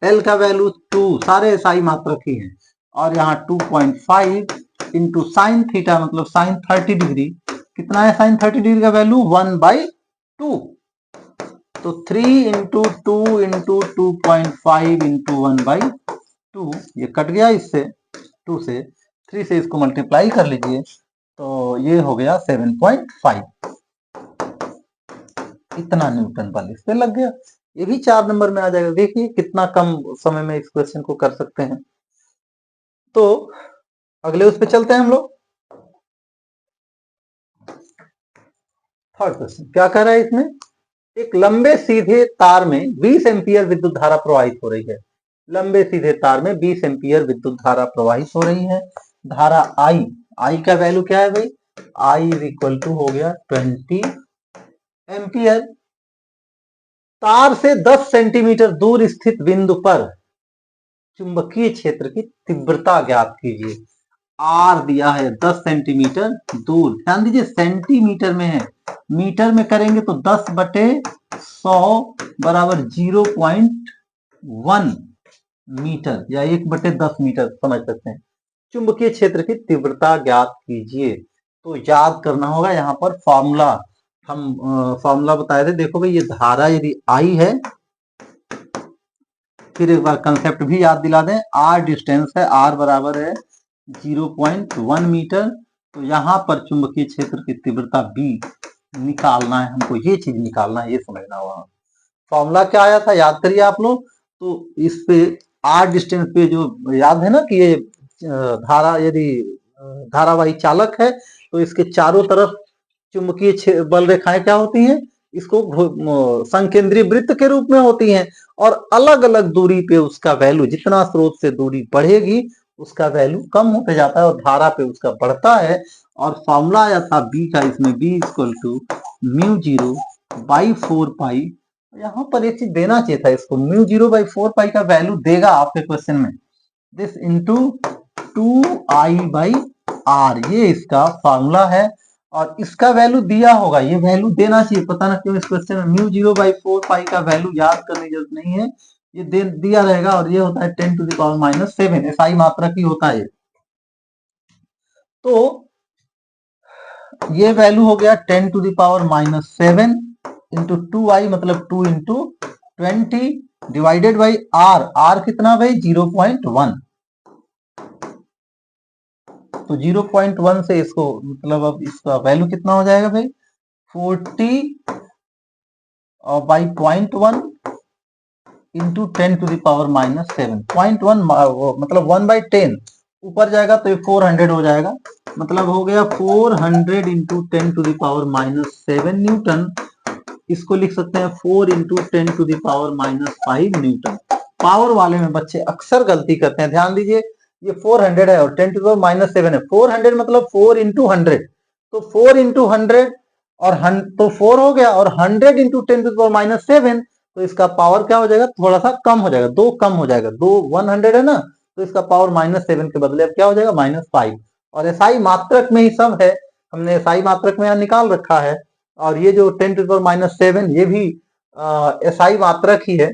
एल का वैल्यू 2, सारे साई मात्रक ही हैं, और यहाँ 2.5 इंटू साइन थीटा मतलब साइन 30 डिग्री, कितना है साइन 30 डिग्री का वैल्यू 1/2, तो 3 इंटू 2 इंटू 2.5 इंटू 1/2, ये कट गया इससे 2 से, 3 से इसको मल्टीप्लाई कर लीजिए तो ये हो गया 7.5, इतना न्यूटन बल इस पे लग गया। ये भी 4 नंबर में आ जाएगा। देखिए कितना कम समय में इस क्वेश्चन को कर सकते हैं। तो अगले उस पे चलते हैं हम लोग। थर्ड क्वेश्चन क्या कह रहा है इसमें, एक लंबे सीधे तार में 20 एम्पियर विद्युत धारा प्रवाहित हो रही है। लंबे सीधे तार में 20 एम्पियर विद्युत धारा प्रवाहित हो रही है। धारा आई, आई का वैल्यू क्या है भाई, आई इज इक्वल टू हो गया 20 एम्पियर। तार से 10 सेंटीमीटर दूर स्थित बिंदु पर चुंबकीय क्षेत्र की तीव्रता ज्ञात कीजिए। आर दिया है 10 सेंटीमीटर दूर, ध्यान दीजिए सेंटीमीटर में है, मीटर में करेंगे तो 10/100 बराबर 0.1 मीटर या 1/10 मीटर समझ सकते हैं। चुंबकीय क्षेत्र की तीव्रता ज्ञात कीजिए, तो याद करना होगा यहाँ पर फॉर्मूला, हम फॉर्मूला बताए थे। देखो भाई ये धारा यदि आई है, फिर एक बार कंसेप्ट भी याद दिला दें, आर डिस्टेंस है, आर बराबर है 0.1 मीटर, तो यहाँ पर चुंबकीय क्षेत्र की तीव्रता बी निकालना है हमको, ये चीज निकालना है, ये समझना होगा। फॉर्मूला क्या आया था याद करिए आप लोग, तो इस पे आर डिस्टेंस पे जो याद है ना कि ये धारा यदि धारावाही चालक है तो इसके चारों तरफ चुंबकीय बल रेखाएं क्या होती हैं, इसको संकेंद्रीय वृत्त के रूप में होती हैं, और अलग अलग दूरी पे उसका वैल्यू, जितना स्रोत से दूरी बढ़ेगी उसका वैल्यू कम होते जाता है और धारा पे उसका बढ़ता है। और फॉर्मूला आया था बी का, इसमें बी इक्वल टू μ0/4π, यहाँ पर एक चीज देना चाहिए था इसको, μ0/4π का वैल्यू देगा आपके क्वेश्चन में, दिस इंटू 2I/r, ये इसका फॉर्मूला है, और इसका वैल्यू दिया होगा, ये वैल्यू देना चाहिए, पता ना क्यों इस क्वेश्चन में μ0/4π का वैल्यू याद करने की जरूरत नहीं है, ये दिया रहेगा, और ये होता है 10⁻⁻7, एसआई मात्रक ही होता है। तो ये वैल्यू हो गया 10⁻⁻7 इंटू 2i मतलब 2 into 20 divided by R, R कितना भाई 0.1, तो 0.1 से इसको मतलब अब इसका वैल्यू कितना हो जाएगा भाई 40 बाई 0.1 इंटू 10⁻⁻7, 0.1 मतलब 1/10 ऊपर जाएगा तो ये 400 हो जाएगा, मतलब हो गया 400 इंटू 10⁻⁻7 न्यूटन। इसको लिख सकते हैं 4 इंटू 10⁻⁻5 न्यूटन। पावर वाले में बच्चे अक्सर गलती करते हैं, ध्यान दीजिए, ये 400 है और 10⁻⁷ है, 400 मतलब 4 इंटू 100, तो 4 इंटू 100 और तो 4 हो गया, और 100 इंटू 10⁻⁷, तो इसका पावर क्या हो जाएगा, थोड़ा सा कम हो जाएगा, 2 कम हो जाएगा, 2 100 है ना, तो इसका पावर -7 के बदले अब क्या हो जाएगा -5, और एसआई मात्रक में ही सब है, हमने एसआई मात्रक में यहाँ निकाल रखा है, और ये जो 10⁻⁷ ये भी एसआई मात्रक ही है,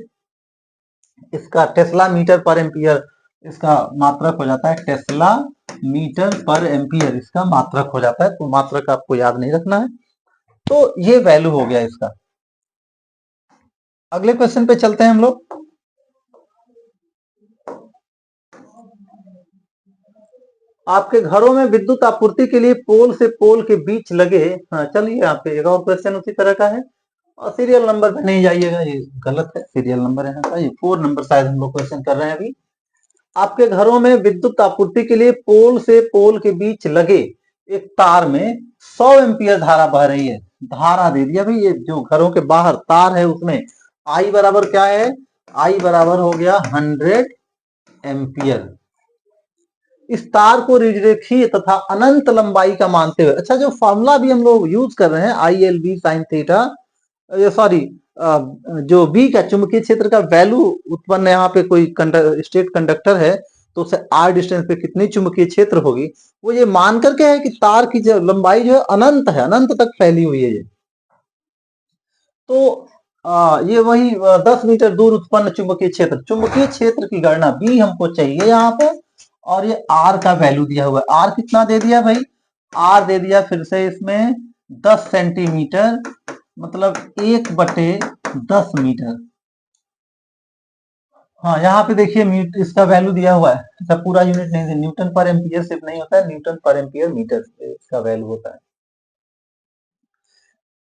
इसका टेस्ला मीटर पर एम्पियर इसका मात्रक हो जाता है, टेस्ला मीटर पर एम्पियर इसका मात्रक हो जाता है, तो मात्रक आपको याद नहीं रखना है। तो ये वैल्यू हो गया इसका। अगले क्वेश्चन पे चलते हैं हम लोग। आपके घरों में विद्युत आपूर्ति के लिए पोल से पोल के बीच लगे, हाँ चलिए यहाँ पे एक और क्वेश्चन उसी तरह का है, और सीरियल नंबर पे नहीं जाइएगा, ये गलत है, सीरियल नंबर यहाँ का, ये 4 नंबर शायद हम लोग क्वेश्चन कर रहे हैं अभी। आपके घरों में विद्युत आपूर्ति के लिए पोल से पोल के बीच लगे एक तार में 100 एम्पियर धारा बह रही है। धारा दे दिया भाई, ये जो घरों के बाहर तार है उसमें आई बराबर क्या है, आई बराबर हो गया 100 एम्पियर। इस तार को रेखीय तथा अनंत लंबाई का मानते हुए, अच्छा जो फॉर्मूला भी हम लोग यूज कर रहे हैं ILB sin थीटा, सॉरी जो बी का चुंबकीय क्षेत्र का वैल्यू उत्पन्न, यहाँ पे कोई स्टेट कंडक्टर है तो उसे r डिस्टेंस पे कितनी चुंबकीय क्षेत्र होगी, वो ये मान करके है कि तार की जो लंबाई जो है अनंत है, अनंत तक फैली हुई है ये। तो ये वही 10 मीटर दूर उत्पन्न चुंबकीय क्षेत्र की गणना बी हमको चाहिए यहाँ पे, और ये आर का वैल्यू दिया हुआ है। आर कितना दे दिया भाई, आर दे दिया फिर से इसमें 10 सेंटीमीटर, मतलब 1/10 मीटर। हाँ यहाँ पे देखिए इसका वैल्यू दिया हुआ है, इसका पूरा यूनिट नहीं, न्यूटन पर एम्पियर सिर्फ नहीं होता है, न्यूटन पर एम्पियर मीटर इसका वैल्यू होता है।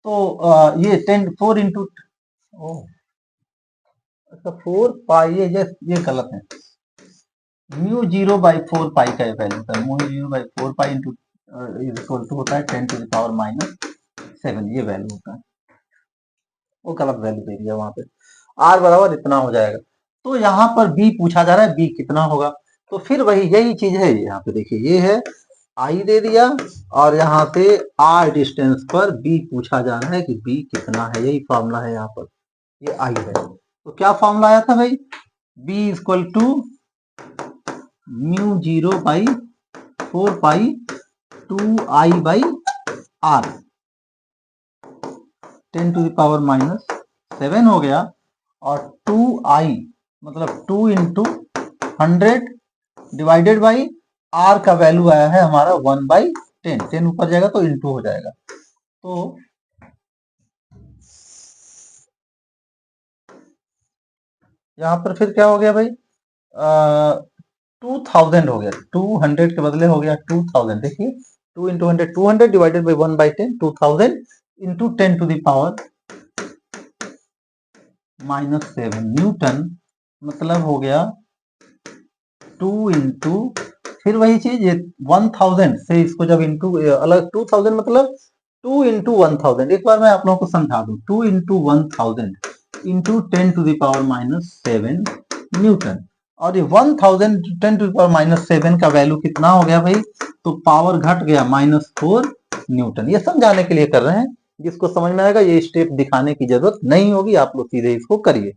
तो ये 4 इंटू, अच्छा 4 पाई, ये गलत है, म्यू 0/4 पाई का वैल्यू होता है, mu 0/4 pi into equal to होता है 10⁻⁷ ये वैल्यू होता है, वो गलत वैल्यू दे दिया वहां पे। आर बराबर इतना हो जाएगा। तो यहाँ पर बी पूछा जा रहा है, बी कितना होगा, तो फिर वही यही चीज है, यहाँ पे देखिए ये है आई दे दिया, और यहाँ से आर डिस्टेंस पर बी पूछा जा रहा है कि बी कितना है, यही फॉर्मूला है यहाँ पर, ये आई है। तो क्या फॉर्मूला आया था भाई, B equal to mu 0/4 pi 2I/r 10⁻⁷ हो गया, और 2I मतलब 2 इंटू 100 डिवाइडेड बाई आर का वैल्यू आया है हमारा 1/10, 10 ऊपर जाएगा तो इंटू हो जाएगा। तो यहाँ पर फिर क्या हो गया भाई, 2000 हो गया, 200 के बदले हो गया 2000, देखिए 2 into 100, 200 divided by 1/10, 2000 into 10⁻⁻7 Newton, मतलब हो गया 2 इंटू, फिर वही चीज, ये 1000 से इसको जब इंटू अलग 2000 मतलब 2 इंटू 1000, एक बार मैं आप लोगों को समझा दूं, 2 इंटू 1000 इंटू 10⁻⁷ न्यूटन, और ये 1000 10⁻⁷ का वैल्यू कितना हो गया भाई, तो पावर घट गया -4 न्यूटन। ये समझाने के लिए कर रहे हैं, जिसको समझ में आएगा ये स्टेप दिखाने की जरूरत नहीं होगी, आप लोग सीधे इसको करिए।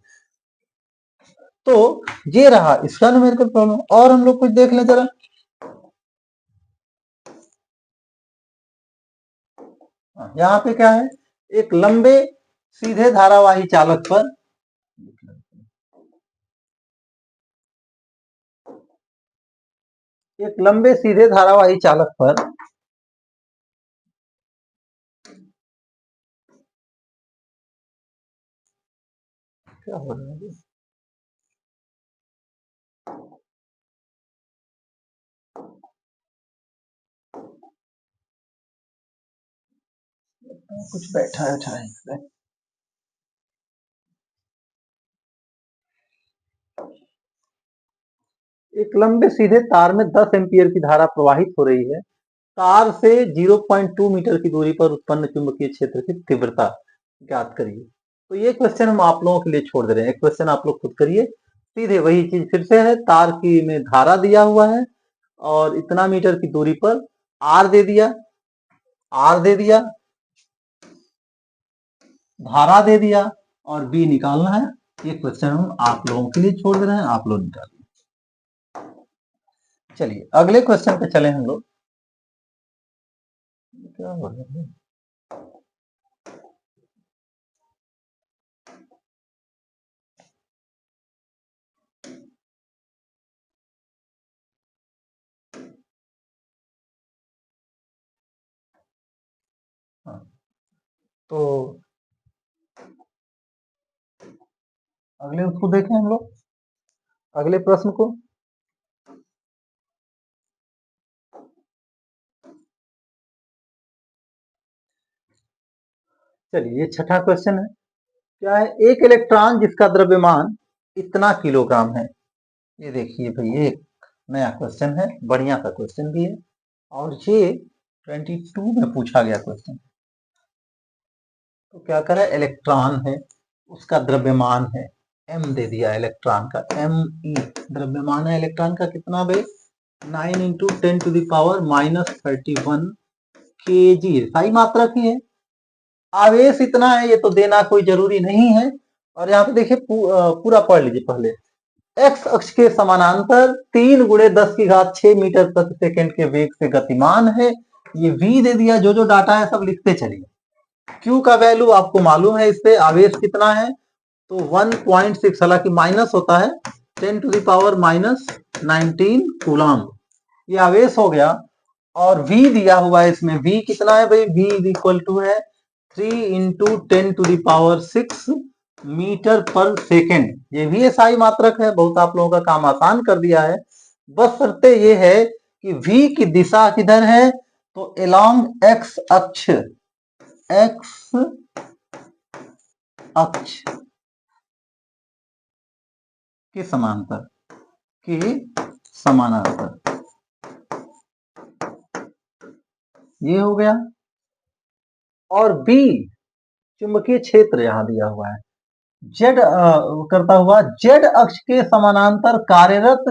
तो ये रहा इसका न्यूमेरिकल प्रॉब्लम, और हम लोग कुछ देख लें जरा। यहाँ पे क्या है, एक लंबे सीधे धारावाही चालक पर क्या हो रहा है, कुछ बैठा है। एक लंबे सीधे तार में 10 एम्पियर की धारा प्रवाहित हो रही है, तार से 0.2 मीटर की दूरी पर उत्पन्न चुंबकीय क्षेत्र की तीव्रता ज्ञात करिए। तो ये क्वेश्चन हम आप लोगों के लिए छोड़ दे रहे हैं, एक क्वेश्चन आप लोग खुद करिए, सीधे वही चीज फिर से है, तार की में धारा दिया हुआ है और इतना मीटर की दूरी पर आर दे दिया, धारा दे दिया, और बी निकालना है। ये क्वेश्चन हम आप लोगों के लिए छोड़ दे रहे हैं, आप लोग निकालिए। चलिए अगले क्वेश्चन पे चले हम लोग। क्या हो रहा है, तो अगले उसको देखें हम लोग, अगले प्रश्न को। चलिए ये छठा क्वेश्चन है, क्या है, एक इलेक्ट्रॉन जिसका द्रव्यमान इतना किलोग्राम है। ये देखिए भाई ये नया क्वेश्चन है, बढ़िया सा क्वेश्चन भी है, और ये 22 में पूछा गया क्वेश्चन। तो क्या करें, इलेक्ट्रॉन है, उसका द्रव्यमान है m दे दिया, इलेक्ट्रॉन का me द्रव्यमान है इलेक्ट्रॉन का कितना भाई 9 इंटू 10⁻⁻31 kg सही मात्रक ही है। आवेश इतना है, ये तो देना कोई जरूरी नहीं है। और यहाँ पे देखिए पूरा पढ़ लीजिए पहले। एक्स अक्ष के समानांतर 3 × 10⁶ मीटर प्रति सेकंड के वेग से गतिमान है। ये v दे दिया, जो डाटा है सब लिखते चलिए। q का वैल्यू आपको मालूम है, इससे आवेश कितना है तो 1.6, हालांकि माइनस होता है, 10⁻⁻19 कूलम ये आवेश हो गया। और v दिया हुआ है, इसमें v कितना है भाई, v इज इक्वल टू है 3 × 10⁶ मीटर पर सेकेंड। ये भी SI मात्रक है, बहुत आप लोगों का काम आसान कर दिया है। बस शर्ते ये है कि v की दिशा किधर है तो अलोंग x अक्ष, x अक्ष के समांतर, ये हो गया। और b चुंबकीय क्षेत्र यहां दिया हुआ है, z करता हुआ z अक्ष के समानांतर कार्यरत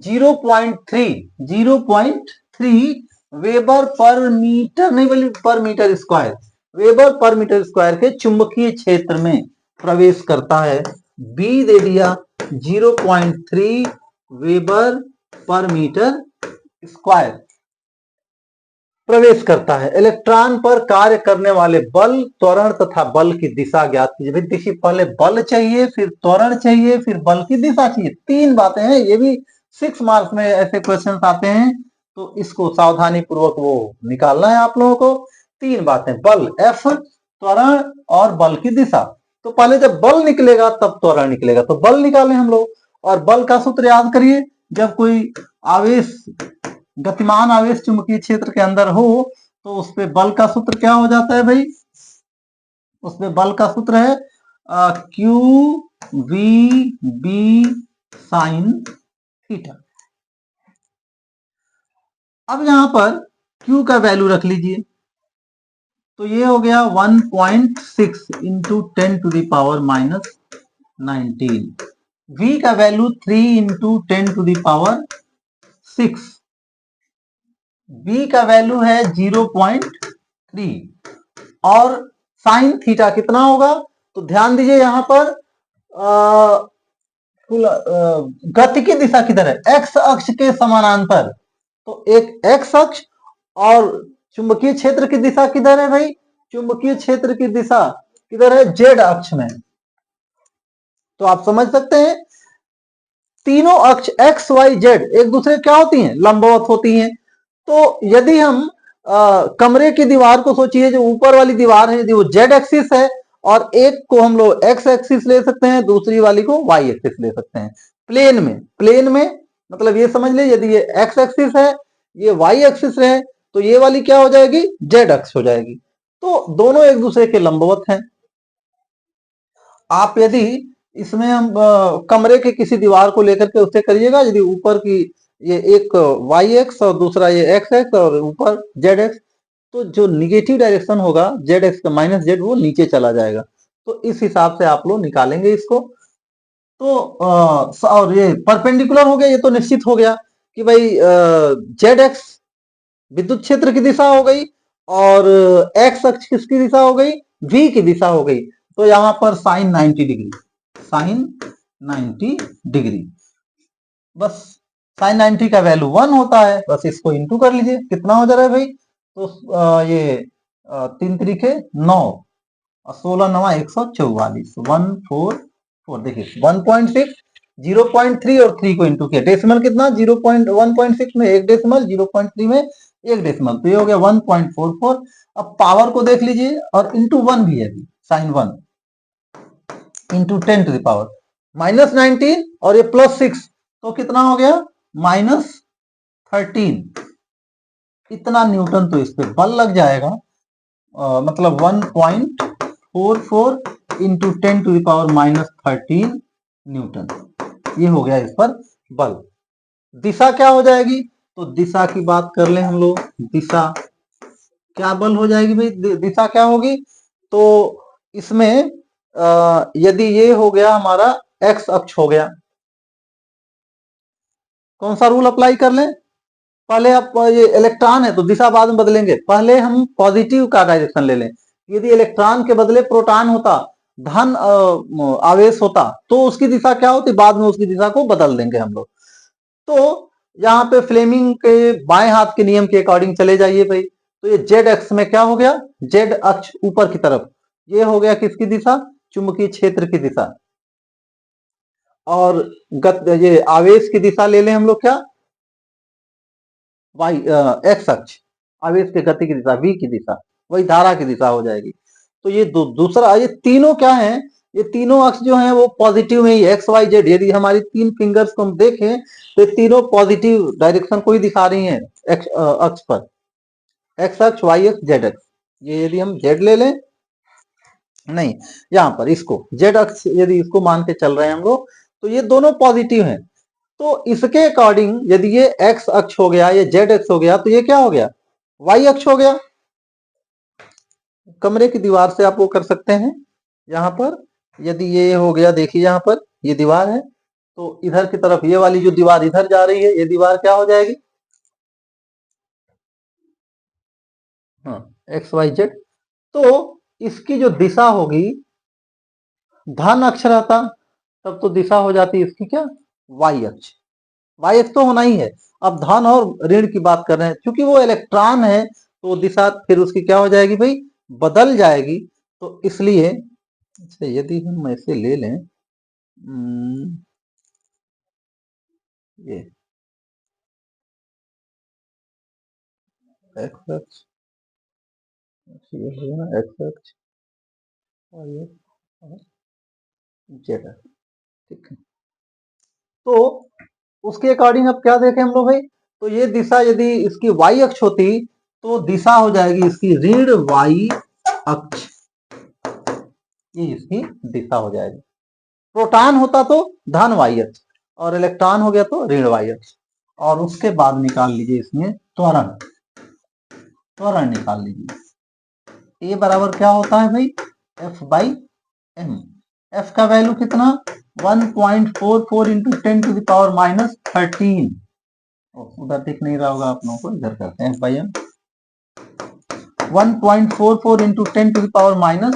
0.3 वेबर पर मीटर, नहीं बल्कि पर मीटर स्क्वायर, वेबर पर मीटर स्क्वायर के चुंबकीय क्षेत्र में प्रवेश करता है। b दे दिया 0.3 वेबर पर मीटर स्क्वायर प्रवेश करता है। इलेक्ट्रॉन पर कार्य करने वाले बल, त्वरण तथा बल की दिशा ज्ञात कीजिए। देखिए पहले बल चाहिए, फिर त्वरण चाहिए, फिर बल की दिशा चाहिए, 3 बातें हैं। ये भी 6 मार्क्स में ऐसे क्वेश्चन आते हैं, तो इसको सावधानी पूर्वक वो निकालना है आप लोगों को। 3 बातें, बल F, त्वरण और बल की दिशा। तो पहले जब बल निकलेगा तब त्वरण निकलेगा, तो बल निकालें हम लोग। और बल का सूत्र याद करिए, जब कोई आवेश, गतिमान आवेश चुंबकीय क्षेत्र के अंदर हो तो उसपे बल का सूत्र क्या हो जाता है भाई, उसपे बल का सूत्र है Q V B sign theta. अब यहां पर Q का वैल्यू रख लीजिए, तो ये हो गया 1.6 इंटू 10⁻⁻19। V का वैल्यू 3 इंटू 10⁻6, b का वैल्यू है 0.3 और साइन थीटा कितना होगा तो ध्यान दीजिए यहां पर गति की दिशा किधर है, एक्स अक्ष के समानांतर। तो एक एक्स अक्ष और चुंबकीय क्षेत्र की दिशा किधर है भाई, चुंबकीय क्षेत्र की दिशा किधर है, जेड अक्ष में। तो आप समझ सकते हैं तीनों अक्ष एक्स वाई जेड एक दूसरे क्या होती हैं, लंबवत होती हैं। तो यदि हम कमरे की दीवार को सोचिए, जो ऊपर वाली दीवार है यदि वो जेड एक्सिस है, और एक को हम लोग एक्स एक्सिस ले सकते हैं, दूसरी वाली को वाई एक्सिस ले सकते हैं। प्लेन में मतलब ये समझ ले, यदि ये एक्स एक्सिस है, ये वाई एक्सिस है, तो ये वाली क्या हो जाएगी, जेड अक्ष हो जाएगी। तो दोनों एक दूसरे के लंबवत हैं। आप यदि इसमें हम कमरे के किसी दीवार को लेकर के उससे करिएगा, यदि ऊपर की ये एक वाई एक्स और दूसरा ये एक्स एक्स और ऊपर जेड एक्स, तो जो निगेटिव डायरेक्शन होगा जेड एक्स का माइनस जेड, वो नीचे चला जाएगा। तो इस हिसाब से आप लोग निकालेंगे इसको। तो और ये परपेंडिकुलर हो गया, ये तो निश्चित हो गया कि भाई जेड एक्स विद्युत क्षेत्र की दिशा हो गई और एक्स अक्ष किसकी दिशा हो गई, v की दिशा हो गई। तो यहां पर साइन 90 डिग्री, साइन 90 डिग्री, बस साइन 90 का वैल्यू 1 होता है, बस इसको इंटू कर लीजिए, कितना हो जा रहा है भाई, तो ये 3 त्रिके 9 और 16 9 144, 144। देखिए 1.6, 0.3 और 3 को इंटू किया, डेसिमल कितना 0.1.6 में एक डेसिमल, 0.3 में एक डेसिमल, तो ये हो गया 1.44। अब पावर को देख लीजिए, और इंटू 1 भी है, साइन 1 इंटू 10⁻⁻, -19 और ये +6, तो कितना हो गया -13। इतना न्यूटन तो इस पे बल लग जाएगा, मतलब 1.44 इंटू 10⁻⁻13 न्यूटन, ये हो गया इस पर बल। दिशा क्या हो जाएगी, तो दिशा की बात कर ले हम लोग, दिशा क्या बल हो जाएगी भाई, दिशा क्या होगी, तो इसमें यदि ये हो गया हमारा एक्स अक्ष हो गया, कौन सा रूल अप्लाई कर लें? पहले आप ये इलेक्ट्रॉन है तो दिशा बाद में बदलेंगे, पहले हम पॉजिटिव का डायरेक्शन ले लें। यदि इलेक्ट्रॉन के बदले प्रोटॉन होता, धन आवेश होता, तो उसकी दिशा क्या होती? बाद में उसकी दिशा को बदल देंगे हम लोग। तो यहाँ पे फ्लेमिंग के बाएं हाथ के नियम के अकॉर्डिंग चले जाइए भाई। तो ये जेड अक्ष में क्या हो गया? जेड अक्ष ऊपर की तरफ, ये हो गया किसकी दिशा? चुंबकीय क्षेत्र की दिशा। और ये आवेश की दिशा ले लें हम लोग, क्या? वाई एक्स अक्ष, आवेश के गति की दिशा, वी की दिशा, वही धारा की दिशा हो जाएगी। तो ये दूसरा, ये तीनों क्या है? ये तीनों अक्ष जो है वो पॉजिटिव में ही, एक्स वाई जेड। यदि हमारी 3 फिंगर्स को हम देखें तो ये तीनों पॉजिटिव डायरेक्शन को ही दिखा रही हैं एक्स अक्ष पर, एक्स अक्ष, वाई अक्ष, जेड अक्ष। ये यदि हम जेड ले लें, नहीं यहाँ पर इसको जेड अक्ष यदि इसको मान के चल रहे हैं हम लोग, तो ये दोनों पॉजिटिव हैं। तो इसके अकॉर्डिंग यदि ये एक्स अक्ष हो गया, ये जेड अक्ष हो गया, तो ये क्या हो गया? वाई अक्ष हो गया। कमरे की दीवार से आप वो कर सकते हैं। यहाँ पर यदि ये हो गया, देखिए यहाँ पर ये दीवार है, तो इधर की तरफ ये वाली जो दीवार इधर जा रही है, ये दीवार क्या हो जाएगी? हाँ, एक्स वाई जेड। तो इसकी जो दिशा होगी, धन अक्ष रहता तब तो दिशा हो जाती इसकी क्या? वाई अक्ष। वाई अक्ष तो होना ही है। अब धन और ऋण की बात कर रहे हैं, क्योंकि वो इलेक्ट्रॉन है तो दिशा फिर उसकी क्या हो जाएगी भाई? बदल जाएगी। तो इसलिए अच्छा, यदि हम ऐसे ले लें, ये एक्स अक्ष, ये हो गया ना एक्स अक्ष और ये जेड अक्ष, ठीक है। तो उसके अकॉर्डिंग अब क्या देखें हम लोग भाई? तो ये दिशा यदि इसकी वाई अक्ष होती तो दिशा हो जाएगी इसकी ऋण वाई अक्ष, ये इसकी दिशा हो जाएगी। प्रोटॉन होता तो धन वाई अक्ष, और इलेक्ट्रॉन हो गया तो ऋण वाई अक्ष। और उसके बाद निकाल लीजिए इसमें त्वरण, त्वरण निकाल लीजिए। ए बराबर क्या होता है भाई? F by M. एफ का वैल्यू कितना? 1.44 into 10 to the power minus 13। उधर दिख नहीं रहा होगा आप लोगों को, इधर करते हैं F by M. 1.44 into 10 to the power minus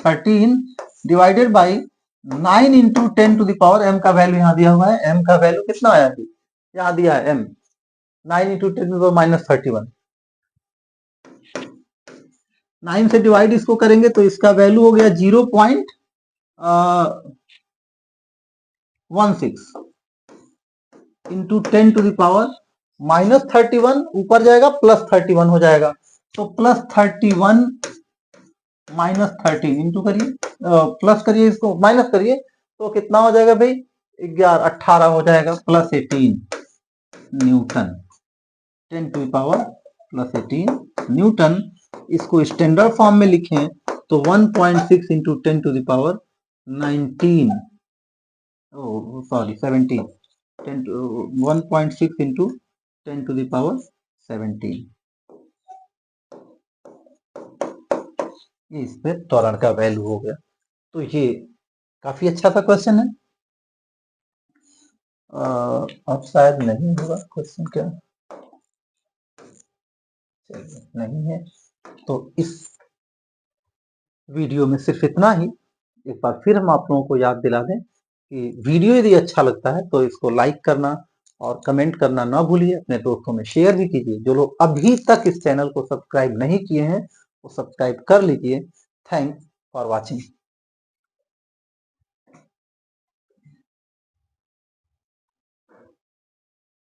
13 divided by 9 into 10 to the power, M का वैल्यू यहाँ दिया हुआ है। एम का वैल्यू कितना आया थी? यहाँ दिया है M 9 into 10 to the power minus 31। 9 से डिवाइड इसको करेंगे तो इसका वैल्यू हो गया 0.16 into 10 to the power minus 31, ऊपर जाएगा प्लस 31 हो जाएगा। तो प्लस 31 माइनस 13 इंटू करिए, प्लस करिए, इसको माइनस करिए, तो कितना हो जाएगा भाई? 18 हो जाएगा, plus 18 newton, 10 to the power plus 18 newton. इसको स्टैंडर्ड फॉर्म में लिखें तो 1.6 into 10 to the power 19, sorry 17, 1.6 into 10 to the power 17, इस पे त्वरण का वैल्यू हो गया। तो ये काफी अच्छा सा क्वेश्चन है। अब शायद नहीं होगा क्वेश्चन, क्या नहीं है? तो इस वीडियो में सिर्फ इतना ही। एक बार फिर हम आप लोगों को याद दिला दें कि वीडियो यदि अच्छा लगता है तो इसको लाइक करना और कमेंट करना ना भूलिए। अपने दोस्तों में शेयर भी कीजिए। जो लोग अभी तक इस चैनल को सब्सक्राइब नहीं किए हैं वो सब्सक्राइब कर लीजिए। Thanks for watching.